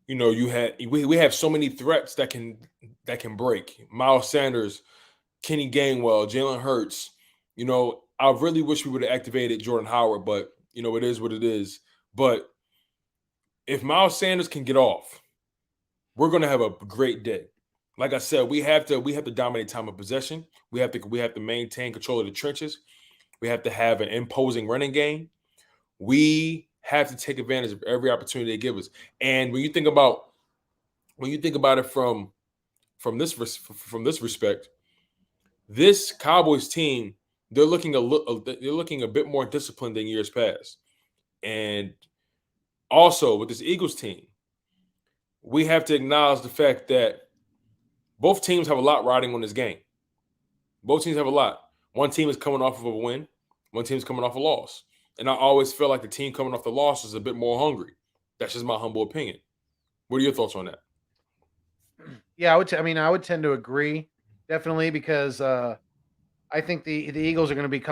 we have so many threats that can break. Miles Sanders, Kenny Gainwell, Jalen Hurts. I really wish we would have activated Jordan Howard, but it is what it is. But if Miles Sanders can get off, we're going to have a great day. Like I said, we have to dominate time of possession. We have to maintain control of the trenches. We have to have an imposing running game. We have to take advantage of every opportunity they give us. And when you think about it from this respect, this Cowboys team, they're looking a bit more disciplined than years past. And also with this Eagles team, we have to acknowledge the fact that both teams have a lot riding on this game. Both teams have a lot. One team is coming off of a win. One team is coming off a loss. And I always feel like the team coming off the loss is a bit more hungry. That's just my humble opinion. What are your thoughts on that? Yeah, I would tend to agree, definitely, because I think the Eagles are going to be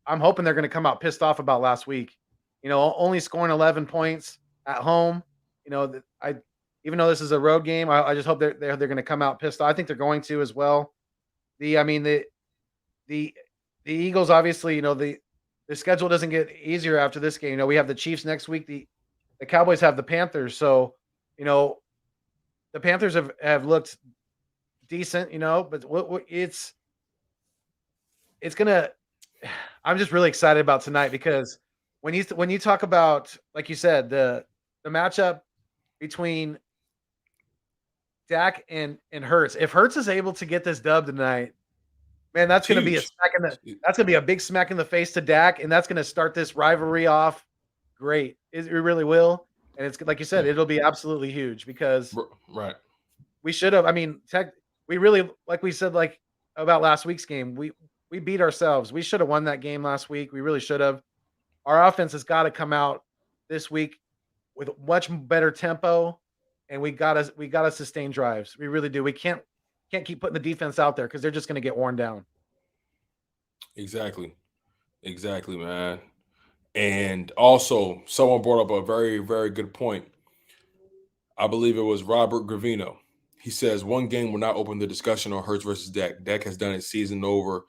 I'm hoping they're going to come out pissed off about last week. Only scoring 11 points at home. Even though this is a road game, I just hope they're going to come out pissed off. I think they're going to as well. The Eagles, obviously, the schedule doesn't get easier after this game. We have the Chiefs next week. The Cowboys have the Panthers. So, the Panthers have looked decent, but it's going to – I'm just really excited about tonight because when you talk about, like you said, the matchup between Dak and Hurts, if Hurts is able to get this dub tonight, man, that's going to be that's going to be a big smack in the face to Dak, and that's going to start this rivalry off great. It really will. And it's like you said, it'll be absolutely huge because we should have. We really, like we said, like about last week's game, we beat ourselves. We should have won that game last week. We really should have. Our offense has got to come out this week with much better tempo, and we got to sustain drives. We really do. We can't keep putting the defense out there because they're just going to get worn down. Exactly, man. And also, someone brought up a very, very good point. I believe it was Robert Gravino. He says one game will not open the discussion on Hurts versus Dak. Dak has done it season over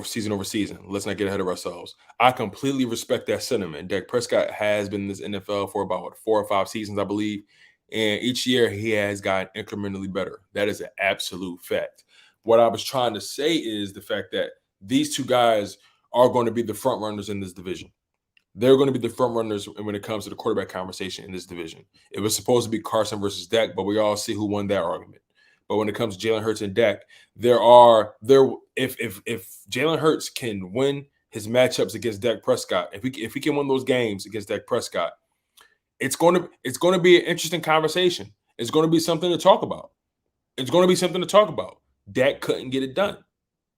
season. Let's not get ahead of ourselves. I completely respect that sentiment. Dak Prescott has been in this NFL for about 4 or 5 seasons, I believe. And each year he has gotten incrementally better. That is an absolute fact. What I was trying to say is the fact that these two guys are going to be the front runners in this division. They're going to be the front runners when it comes to the quarterback conversation in this division. It was supposed to be Carson versus Dak, but we all see who won that argument. But when it comes to Jalen Hurts and Dak, if Jalen Hurts can win his matchups against Dak Prescott, if he can win those games against Dak Prescott, it's going to be an interesting conversation. It's going to be something to talk about. Dak couldn't get it done.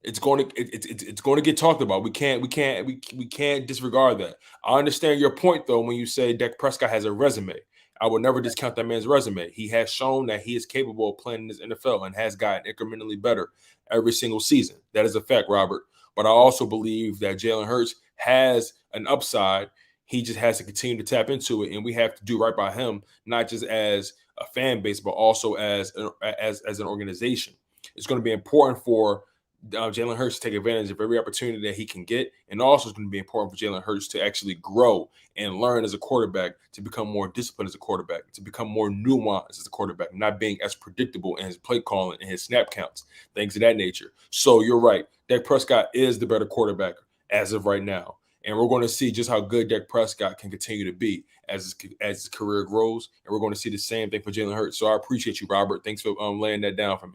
It's going to get talked about. We can't disregard that. I understand your point though when you say Dak Prescott has a resume. I would never discount that man's resume. He has shown that he is capable of playing in this NFL and has gotten incrementally better every single season. That is a fact, Robert. But I also believe that Jalen Hurts has an upside. He just has to continue to tap into it, and we have to do right by him, not just as a fan base, but also as an organization. It's going to be important for Jalen Hurts to take advantage of every opportunity that he can get, and also it's going to be important for Jalen Hurts to actually grow and learn as a quarterback, to become more disciplined as a quarterback, to become more nuanced as a quarterback, not being as predictable in his play calling and his snap counts, things of that nature. So you're right. Dak Prescott is the better quarterback as of right now. And we're going to see just how good Dak Prescott can continue to be as his career grows. And we're going to see the same thing for Jalen Hurts. So I appreciate you, Robert. Thanks for laying that down for me.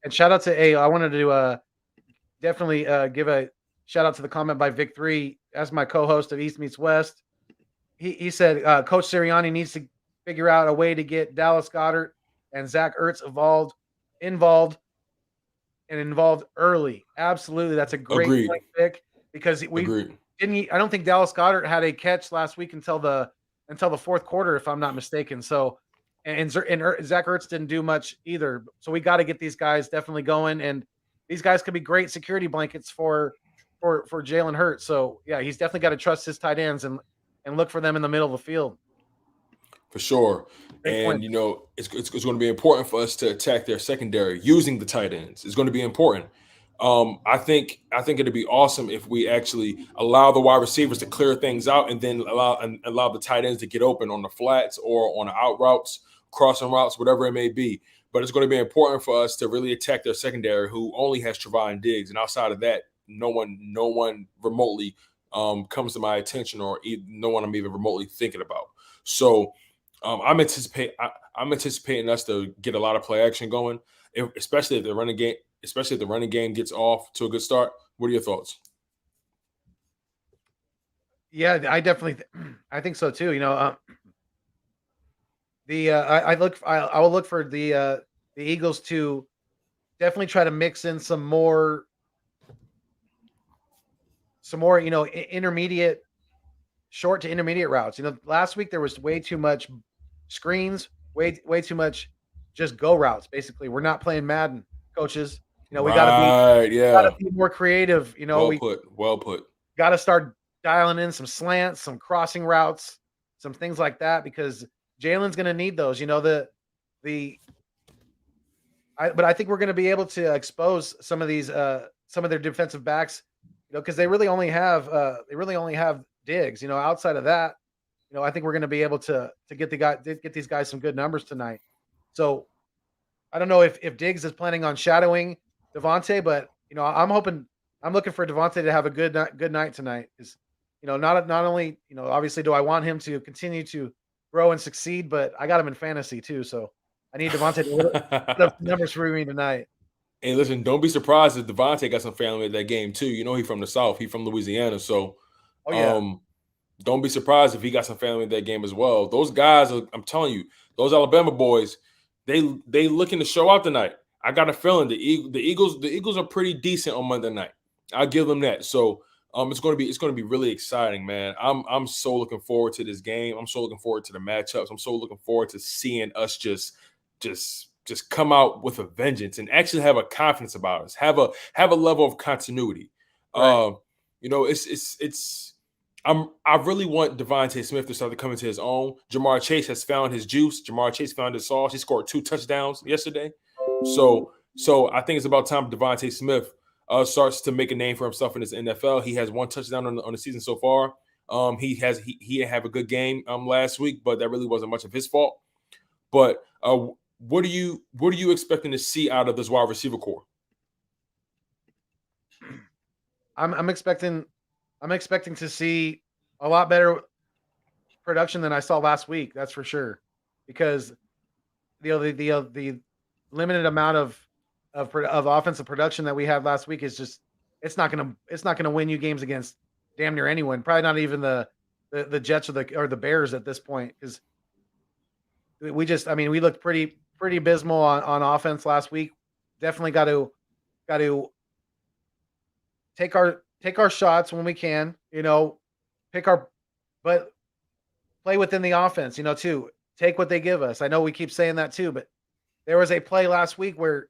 And shout out to I wanted to definitely give a shout out to the comment by Vic 3 as my co-host of East Meets West. He said Coach Sirianni needs to figure out a way to get Dallas Goedert and Zach Ertz involved early. Absolutely, that's a great point, Vic, because I don't think Dallas Goedert had a catch last week until the fourth quarter, if I'm not mistaken. So. And Zach Ertz didn't do much either. So we got to get these guys definitely going. And these guys could be great security blankets for Jalen Hurts. So yeah, he's definitely got to trust his tight ends and look for them in the middle of the field. For sure. Great point. And, it's going to be important for us to attack their secondary using the tight ends. It's going to be important. I think it'd be awesome if we actually allow the wide receivers to clear things out and then allow the tight ends to get open on the flats or on the out routes, crossing routes, whatever it may be. But it's going to be important for us to really attack their secondary, who only has Trevon Diggs, and outside of that, no one remotely comes to my attention, or no one I'm even remotely thinking about. So I'm anticipating us to get a lot of play action going, especially if the running game gets off to a good start. What are your thoughts? Yeah, I think so too. I will look for the Eagles to definitely try to mix in some more intermediate, short to intermediate routes. Last week there was way too much screens, way too much just go routes. Basically, we're not playing Madden, coaches. We gotta be more creative. Well put. Got to start dialing in some slants, some crossing routes, some things like that, because Jalen's going to need those. But I think we're going to be able to expose some of their defensive backs, because they really only have Diggs. Outside of that, I think we're going to be able to get these guys some good numbers tonight. So I don't know if Diggs is planning on shadowing Devontae, but I'm looking for Devontae to have a good night tonight, because not only obviously do I want him to continue to grow and succeed, but I got him in fantasy too, so I need Devontae to put up numbers for me tonight. Hey, listen, don't be surprised if Devontae got some family at that game too. He's from the South. He's from Louisiana, so don't be surprised if he got some family at that game as well. Those guys, I'm telling you, those Alabama boys, they looking to show out tonight. I got a feeling the Eagles are pretty decent on Monday night. I'll give them that. So it's going to be really exciting, man. I'm so looking forward to this game. I'm so looking forward to the matchups. I'm so looking forward to seeing us just come out with a vengeance and actually have a confidence about us. Have a level of continuity. Right. I really want Devontae Smith to start to come into his own. Jamar Chase has found his juice. Jamar Chase found his sauce. He scored 2 touchdowns yesterday. So I think it's about time Devontae Smith starts to make a name for himself in this NFL. He has 1 touchdown on the season so far. He didn't have a good game last week, but that really wasn't much of his fault. But what are you expecting to see out of this wide receiver core? I'm expecting to see a lot better production than I saw last week. That's for sure, because the limited amount of offensive production that we had last week is just it's not gonna win you games against damn near anyone. Probably not even the Jets or the Bears at this point, because we looked pretty abysmal on offense last week. Definitely got to take our shots when we can, but play within the offense, too. Take what they give us. I know we keep saying that too, but there was a play last week where,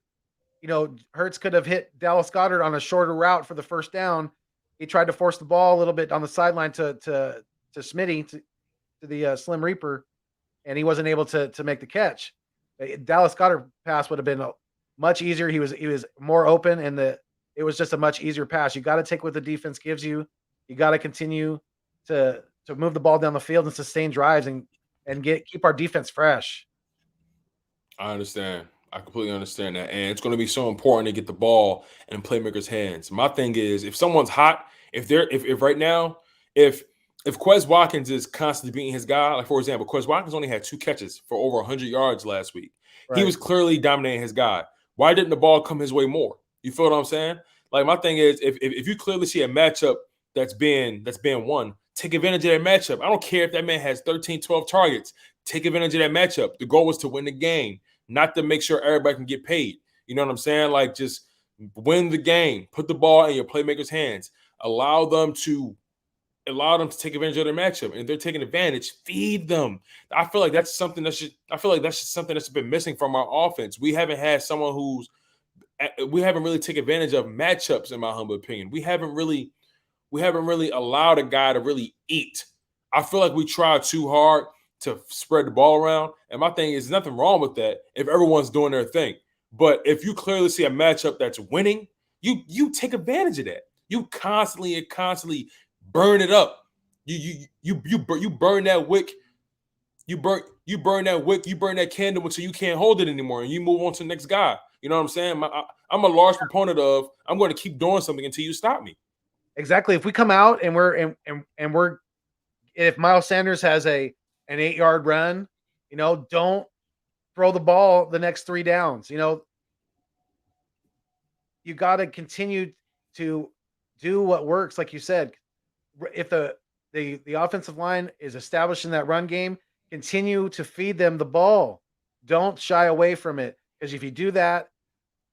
Hurts could have hit Dallas Goedert on a shorter route for the first down. He tried to force the ball a little bit on the sideline to Smitty, to the Slim Reaper, and he wasn't able to make the catch. Dallas Goedert pass would have been much easier. He was more open, and it was just a much easier pass. You got to take what the defense gives you. You got to continue to move the ball down the field and sustain drives and keep our defense fresh. I understand. I completely understand that. And it's going to be so important to get the ball in playmakers' hands. My thing is, if someone's hot, if right now, if Quez Watkins is constantly beating his guy, like for example, Quez Watkins only had 2 catches for over 100 yards last week. Right. He was clearly dominating his guy. Why didn't the ball come his way more? You feel what I'm saying? Like, my thing is, if you clearly see a matchup that's being won, take advantage of that matchup. I don't care if that man has 13, 12 targets. Take advantage of that matchup. The goal was to win the game, not to make sure everybody can get paid. You know what I'm saying? Like, just win the game. Put the ball in your playmakers' hands. Allow them to take advantage of their matchup. And if they're taking advantage, feed them. I feel like that's something that's just something that's been missing from our offense. We haven't had someone who's taken advantage of matchups, in my humble opinion. We haven't really allowed a guy to really eat. I feel like we try too hard to spread the ball around. And my thing is, nothing wrong with that if everyone's doing their thing. But if you clearly see a matchup that's winning, you take advantage of that. You constantly burn it up. You burn that wick. You burn that wick. You burn that candle until you can't hold it anymore, and you move on to the next guy. You know what I'm saying? I'm a large proponent of I'm going to keep doing something until you stop me. Exactly. If we come out and if Miles Sanders has an 8-yard run, don't throw the ball the next 3 downs. You got to continue to do what works, like you said. If the offensive line is establishing that run game, continue to feed them the ball. Don't shy away from it, because if you do that,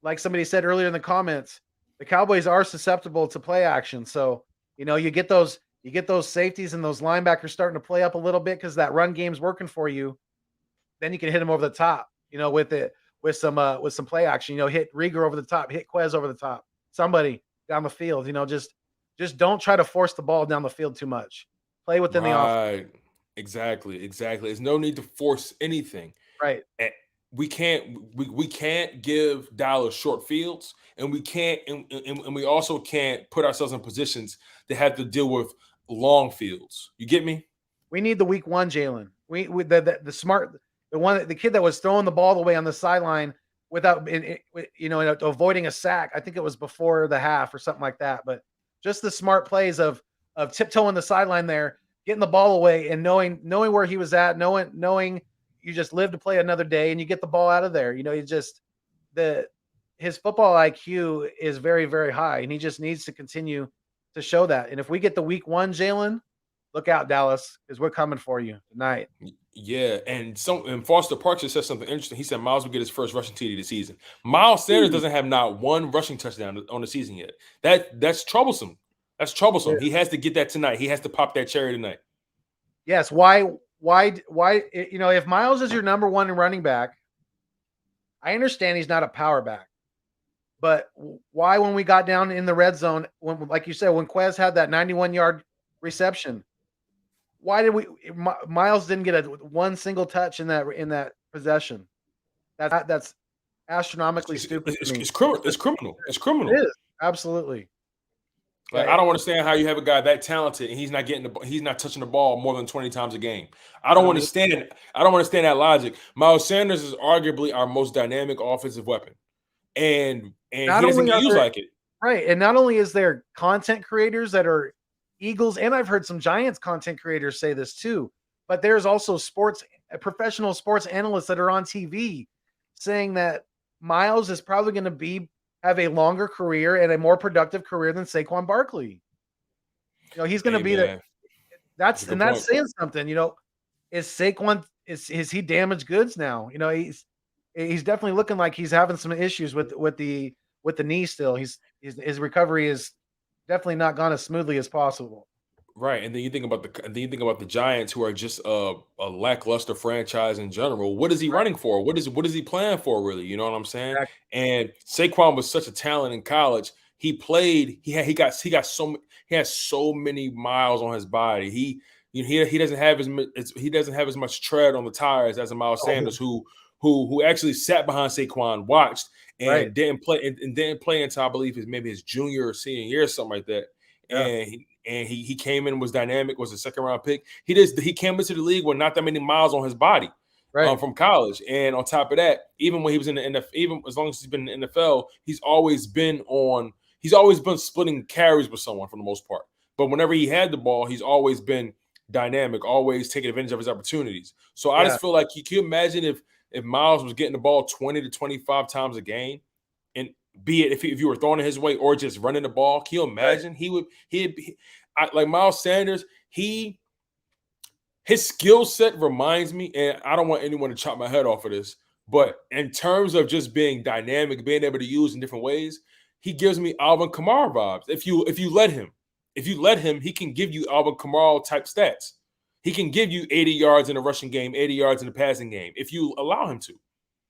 like somebody said earlier in the comments, the Cowboys are susceptible to play action. So, you get those safeties and those linebackers starting to play up a little bit because that run game's working for you. Then you can hit them over the top, with some play action. Hit Rieger over the top, hit Quez over the top, somebody down the field. Just don't try to force the ball down the field too much. Play within the offense. Exactly. There's no need to force anything. Right. And we can't give Dallas short fields, and we also can't put ourselves in positions to have to deal with long fields. You get me? We need the week 1 Jalen. We the smart, the kid that was throwing the ball the way on the sideline without avoiding a sack. I think it was before the half or something like that. But just the smart plays of tiptoeing the sideline there, getting the ball away, and knowing where he was at, knowing you just live to play another day, and you get the ball out of there. His football IQ is very, very high, and he just needs to continue to show that. And if we get the week 1 Jalen, look out, Dallas, because we're coming for you tonight. Yeah, and Foster Parks just said something interesting. He said Miles will get his first rushing TD this season. Miles Sanders doesn't have not one rushing touchdown on the season yet. That's troublesome. That's troublesome. Yeah. He has to get that tonight. He has to pop that cherry tonight. Yes. Why? If Miles is your number 1 running back, I understand he's not a power back, but why, when we got down in the red zone, like you said, when Quez had that 91-yard reception, why did Miles didn't get one single touch in that possession? That's astronomically stupid. It's criminal. It's criminal. It is, absolutely. Like, I don't understand how you have a guy that talented and he's not touching the ball more than 20 times a game. I don't understand that logic. Miles Sanders is arguably our most dynamic offensive weapon, and he doesn't get used like it. Right, and not only is there content creators that are Eagles, and I've heard some Giants content creators say this too, but there's also professional sports analysts that are on TV saying that Miles is probably going to have a longer career and a more productive career than Saquon Barkley. He's going to be there. That's saying something. Is Saquon is he damaged goods now? He's definitely looking like he's having some issues with the knee still. His recovery is definitely not gone as smoothly as possible. Right, and then you think about the Giants, who are just a lackluster franchise in general. What is he running for? What is he playing for, really? You know what I'm saying? Exactly. And Saquon was such a talent in college. He played. He has so many miles on his body. He doesn't have as much tread on the tires as a Miles Sanders, who actually sat behind Saquon, watched, and didn't play until I believe his junior or senior year, or something like that. Yeah. And he came in and was dynamic, was a second-round pick. He came into the league with not that many miles on his body from college. And on top of that, even when he was in the NFL, even as long as he's been in the NFL, he's always been splitting carries with someone for the most part. But whenever he had the ball, he's always been dynamic, always taking advantage of his opportunities. So I just feel like, can you imagine if Miles was getting the ball 20 to 25 times a game, and be it if you were throwing it his way or just running the ball? Can you imagine? Like Miles Sanders, his skill set reminds me, and I don't want anyone to chop my head off of this, but in terms of just being dynamic, being able to use in different ways, he gives me Alvin Kamara vibes. If you let him, he can give you Alvin Kamara type stats. He can give you 80 yards in a rushing game, 80 yards in a passing game, if you allow him to.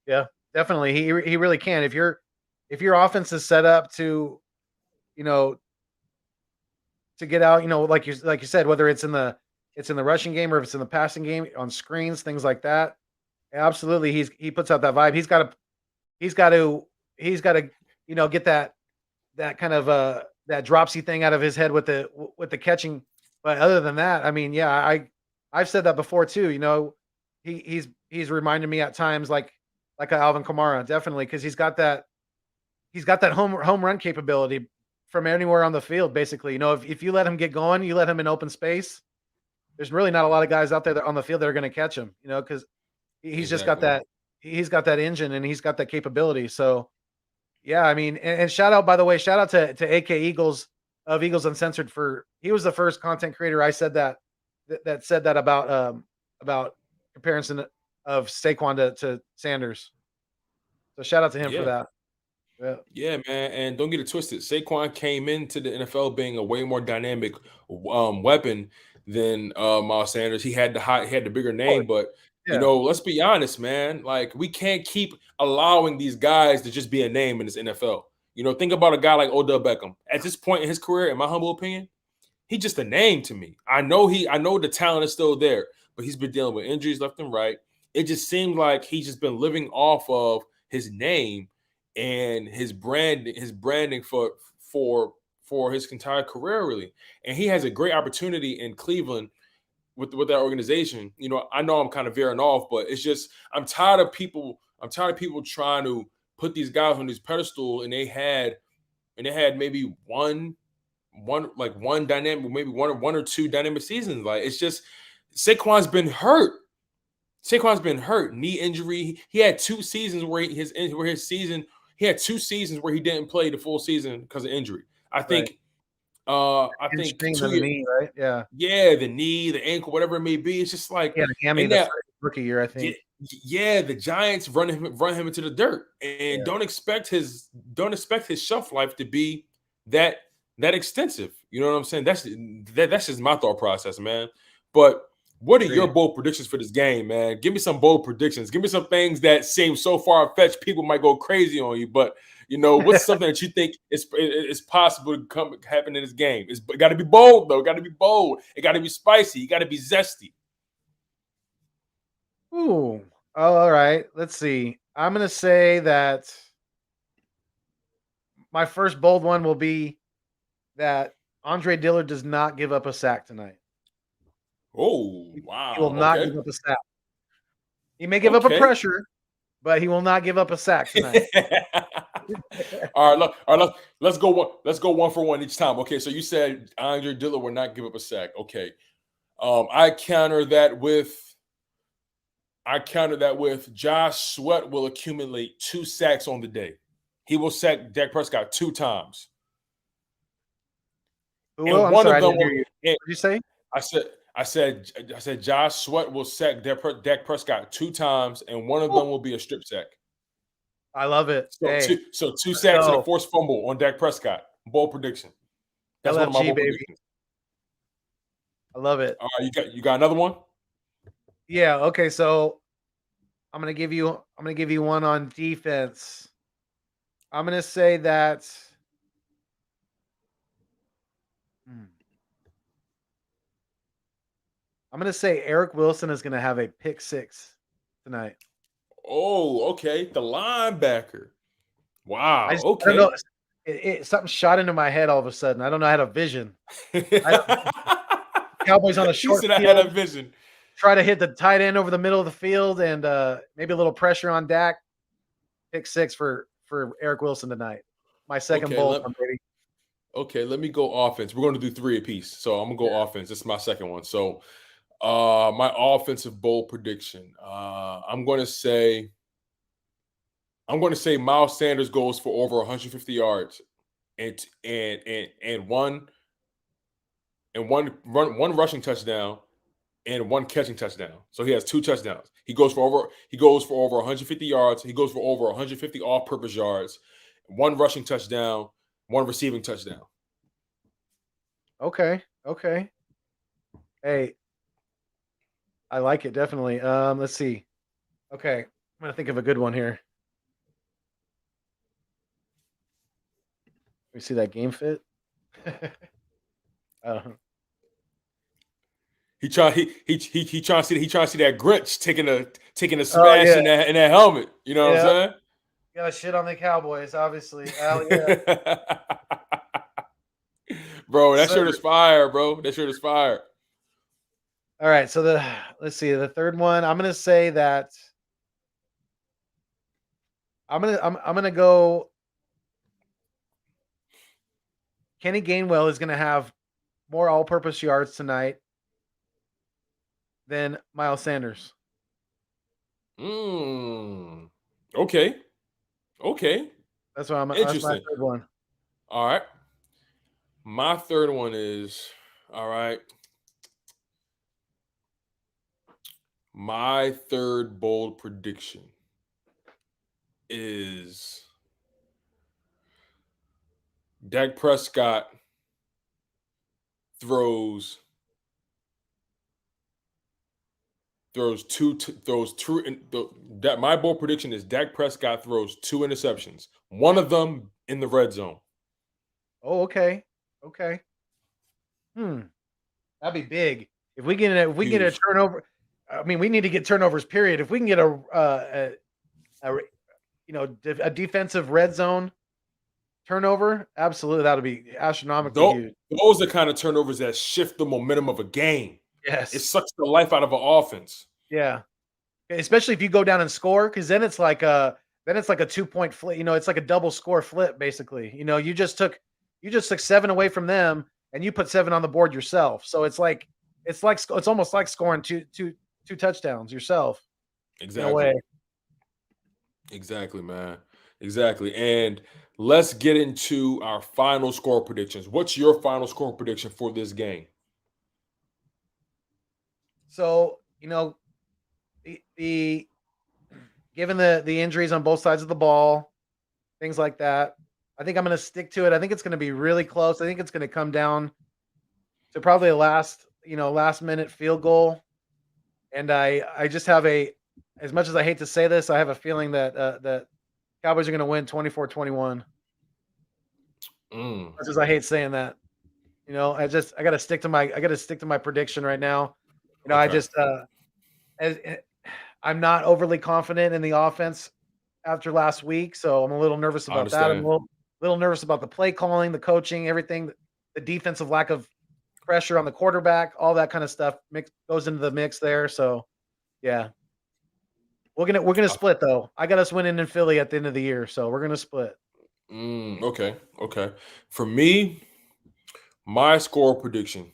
Yeah, definitely. He really can. If you're if your offense is set up to, you know, to get out, like you said, whether it's in the rushing game or if it's in the passing game on screens, things like that. Absolutely, he puts out that vibe. He's got to get that kind of that dropsy thing out of his head with the catching. But other than that, I mean, yeah, I've said that before too. He's reminded me at times like a Alvin Kamara, definitely, because he's got that home run capability from anywhere on the field. Basically, if you let him get going, you let him in open space. There's really not a lot of guys out there that on the field that are going to catch him. Because he's just got Exactly. that. He's got that engine and he's got that capability. So yeah, I mean, and shout out, by the way, shout out to AK Eagles of Eagles Uncensored he was the first content creator I said that said that about comparison of Saquon to Sanders. So shout out to him for Yeah. that. Yeah. Yeah, man, and don't get it twisted. Saquon came into the NFL being a way more dynamic weapon than Miles Sanders. He had the bigger Of course. name, but Yeah. let's be honest, man. Like we can't keep allowing these guys to just be a name in this NFL. Think about a guy like Odell Beckham. At this point in his career, in my humble opinion, he's just a name to me. I know the talent is still there, but he's been dealing with injuries left and right. It just seemed like he's just been living off of his name and his branding for his entire career, really. And he has a great opportunity in Cleveland with that organization. I know I'm kind of veering off, but it's just I'm tired of people trying to put these guys on this pedestal, and they had maybe one dynamic, maybe one or two dynamic seasons. Like it's just Saquon's been hurt. Saquon's been hurt, knee injury. He had 2 seasons he had 2 seasons where he didn't play the full season because of injury. I Right. think I think Hamstring, then 2 the years. knee, right? Yeah. Yeah, the knee, the ankle, whatever it may be. It's just like He had a hammy in the that. first rookie year, I Yeah, think. yeah, the Giants run him into the dirt, and Yeah. don't expect his shelf life to be that extensive. You know what I'm saying? That's just my thought process, man. But what are your Agreed. bold predictions for this game, man? Give me some bold predictions. Give me some things that seem so far fetched, people might go crazy on you. But what's something that you think is possible to happen in this game? It's got to be bold, though. Got to be bold. It got to be spicy. It got to be zesty. Ooh. Oh, all right. Let's see. I'm gonna say that my first bold one will be that Andre Dillard does not give up a sack tonight. Oh, He will wow. not Okay. give up a sack. He may give up a Okay. pressure, but he will not give up a sack tonight. All right, let's go one. Let's go one for one each time. Okay, so you said Andre Dillard will not give up a sack. Okay, I counter that with Josh Sweat will accumulate 2 sacks on the day. He will sack Dak Prescott 2 times, Well, and I'm one sorry, of I them didn't hear will. you. And What did you say? I said Josh Sweat will sack Dak Prescott 2 times, and one of Ooh, them will be a strip sack. I love it. So Hey, two let's sacks and a go. forced fumble on Dak Prescott. Bold prediction. That's one of my LFG, bold baby. predictions. I love it. All right, you got another one? Yeah. Okay. So I'm gonna give you one on defense. I'm gonna say that. Hmm, I'm gonna say Eric Wilson is gonna have a pick six tonight. Oh, okay. The linebacker. Wow. I don't know. Okay. Something shot into my head all of a sudden. I don't know. I had a vision. I don't, Cowboys on a He short said I had a field, vision. try to hit the tight end over the middle of the field, and maybe a little pressure on Dak. Pick six for Eric Wilson tonight. My second Okay, bold one, baby. let me go offense. We're going to do 3 apiece. So I'm gonna Yeah. go offense. This is my second one. So my offensive bold prediction. I'm going to say Miles Sanders goes for over 150 yards and one rushing touchdown and one catching touchdown. So he has 2 touchdowns. He goes for over 150 yards. He goes for over 150 all-purpose yards, one rushing touchdown, one receiving touchdown. Okay. Okay. Hey, I like it definitely. Let's see. Okay, I'm gonna think of a good one here. We see that game fit. I don't know. He trying to see that Grinch taking a Oh smash yeah, in that helmet. You know what I'm yeah. saying? Got shit on the Cowboys, obviously. Oh yeah, Bro, that sir. shirt is fire, bro. That shirt is fire. All right, so let's see the third one. I'm gonna say that I'm gonna go. Kenny Gainwell is gonna have more all-purpose yards tonight than Miles Sanders. Okay. Okay. That's what that's my Interesting. third one. All right. My third one is all right. My third bold prediction is Dak Prescott throws that my bold prediction is Dak Prescott throws 2 interceptions, one of them in the red zone. Oh, okay. Okay. That'd be big. If we get a turnover, I mean, we need to get turnovers. Period. If we can get a defensive red zone turnover, absolutely, that'll be astronomically huge. Those are the kind of turnovers that shift the momentum of a game. It Yes. sucks the life out of an offense. Yeah. Especially if you go down and score, because then it's like a 2-point flip. It's like a double score flip, basically. You just took 7 away from them, and you put 7 on the board yourself. So it's almost like scoring two touchdowns yourself. Exactly. In a way. Exactly, man. Exactly. And let's get into our final score predictions. What's your final score prediction for this game? So, the given the injuries on both sides of the ball, things like that, I think I'm going to stick to it. I think it's going to be really close. I think it's going to come down to probably a last minute field goal. And I just have as much as I hate to say this, I have a feeling that that Cowboys are going to win 24-21. As much as I hate saying that, I got to stick to my prediction right now. I just I'm not overly confident in the offense after last week, so I'm a little nervous about that. I'm a little nervous about the play calling, the coaching, everything, the defensive lack of pressure on the quarterback, all that kind of stuff goes into the mix there. So, yeah, we're gonna split though. I got us winning in Philly at the end of the year, so we're gonna split. Okay. For me, my score prediction,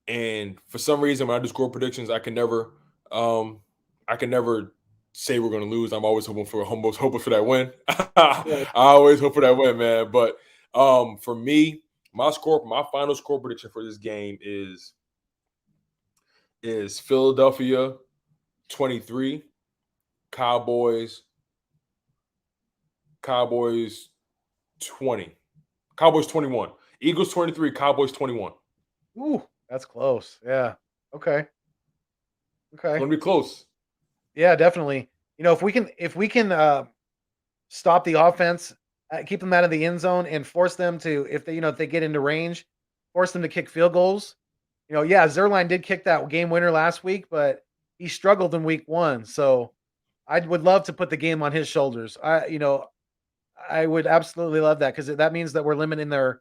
and for some reason when I do score predictions, I can never say we're going to lose. I'm always hoping for that win. I always hope for that win, man. But for me, my final score prediction for this game is Philadelphia 23, Cowboys 20, Cowboys 21, Eagles 23, Cowboys 21. Ooh, that's close. Yeah. Okay. It's going to be close. Yeah, definitely. If we can stop the offense, keep them out of the end zone, and force them to, if they get into range, force them to kick field goals. Yeah, Zerline did kick that game winner last week, but he struggled in week 1. So I would love to put the game on his shoulders. I would absolutely love that, because that means that we're limiting their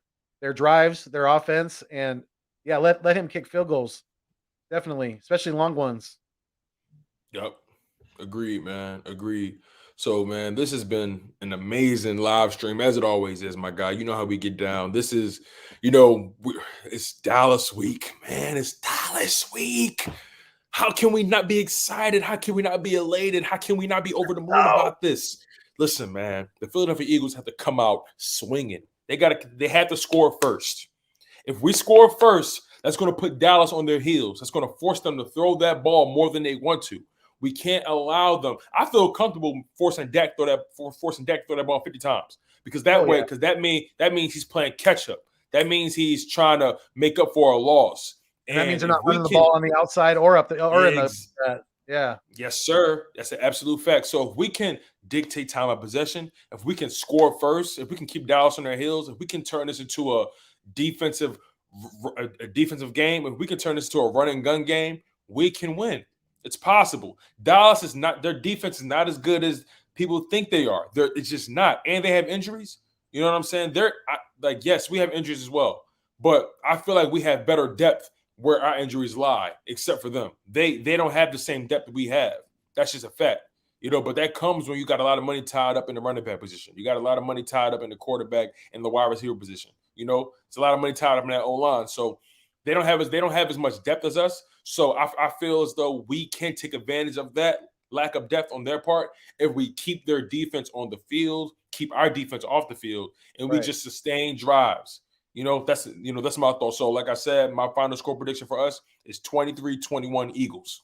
drives, their offense, and yeah, let him kick field goals. Definitely, especially long ones. Yep. Agreed, man. Agreed. So, man, this has been an amazing live stream, as it always is, my guy. You know how we get down. This is, it's Dallas week, man. It's Dallas week. How can we not be excited? How can we not be elated? How can we not be over the moon about this? Listen, man, the Philadelphia Eagles have to come out swinging. They had to score first. If we score first, that's going to put Dallas on their heels. That's going to force them to throw that ball more than they want to. We can't allow them. I feel comfortable forcing Dak to throw that ball 50 times, because that means he's playing catch up. That means he's trying to make up for a loss. And that means they're not running the ball on the outside or in the Yeah. Yes, sir. That's an absolute fact. So if we can dictate time of possession, if we can score first, if we can keep Dallas on their heels, if we can turn this into defensive a defensive game, if we can turn this into a run and gun game, we can win. It's possible. Dallas is not, their defense is not as good as people think they are. It's just not. And they have injuries. You know what I'm saying? Like, yes, we have injuries as well. But I feel like we have better depth where our injuries lie, except for them. They don't have the same depth that we have. That's just a fact. But that comes when you got a lot of money tied up in the running back position. You got a lot of money tied up in the quarterback and the wide receiver position. It's a lot of money tied up in that O-line. So they don't have as much depth as us. So I feel as though we can take advantage of that lack of depth on their part if we keep their defense on the field, keep our defense off the field, and we just sustain drives. That's my thought. So, like I said, my final score prediction for us is 23-21 Eagles.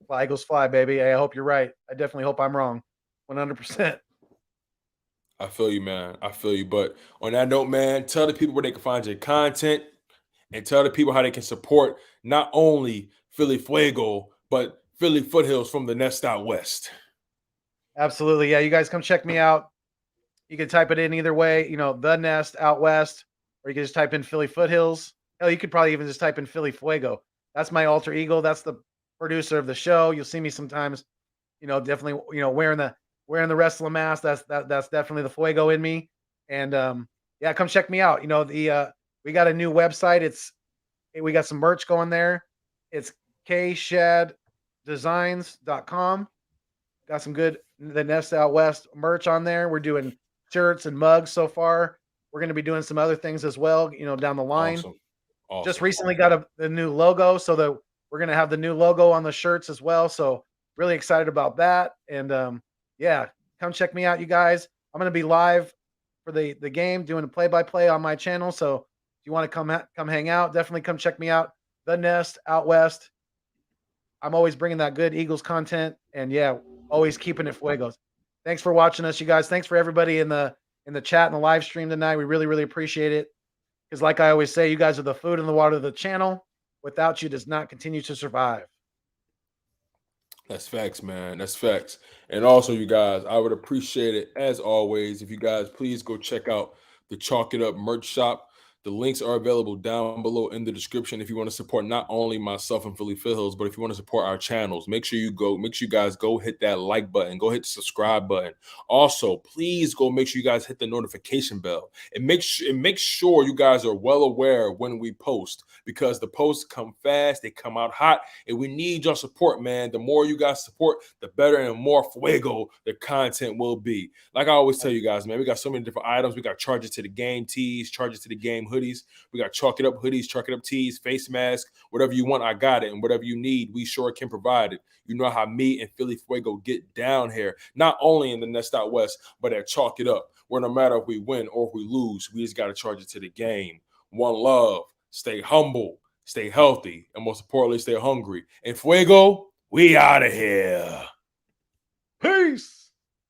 Fly, Eagles fly, baby. I hope you're right. I definitely hope I'm wrong. 100%. I feel you, man. I feel you. But on that note, man, tell the people where they can find your content and tell the people how they can support not only Philly Fuego, but Philly Foothills from the Nest Out West. Absolutely. Yeah, you guys come check me out. You can type it in either way, the Nest Out West, or you can just type in Philly Foothills. Hell, you could probably even just type in Philly Fuego. That's my alter ego. That's the producer of the show. You'll see me sometimes, definitely, wearing the wrestling mask. That's definitely the Fuego in me. And yeah, come check me out. We got a new website. We got some merch going there. It's kshaddesigns.com. Got some good the Nest Out West merch on there. We're doing shirts and mugs so far. We're going to be doing some other things as well, down the line. Awesome. Just recently got the new logo, so we're going to have the new logo on the shirts as well. So really excited about that. And yeah, come check me out, you guys. I'm going to be live for the game, doing a play-by-play on my channel. So if you want to come hang out, definitely come check me out. The Nest Out West. I'm always bringing that good Eagles content, and yeah, always keeping it fuegos. Thanks for watching us, you guys. Thanks for everybody in the chat and the live stream tonight. We really, really appreciate it. Because like I always say, you guys are the food and the water of the channel. Without you, does not continue to survive. That's facts, man. That's facts. And also, you guys, I would appreciate it, as always, if you guys please go check out the Chalk It Up merch shop. The links are available down below in the description if you want to support not only myself and Philly Foothills, but if you want to support our channels, make sure you guys go hit that like button, go hit the subscribe button. Also, please go make sure you guys hit the notification bell. And make sure you guys are well aware when we post, because the posts come fast, they come out hot, and we need your support, man. The more you guys support, the better and more fuego the content will be. Like I always tell you guys, man, we got so many different items. We got charges to the game tees, charges to the game hoodies. We got Chalk It Up hoodies, Chalk It Up tees, face mask, whatever you want, I got it. And whatever you need, we sure can provide it. You know how me and Philly Fuego get down here, not only in the Nest Out West, but at Chalk It Up, where no matter if we win or if we lose, we just got to charge it to the game. One love, stay humble, stay healthy, and most importantly, stay hungry. And Fuego, we out of here. Peace.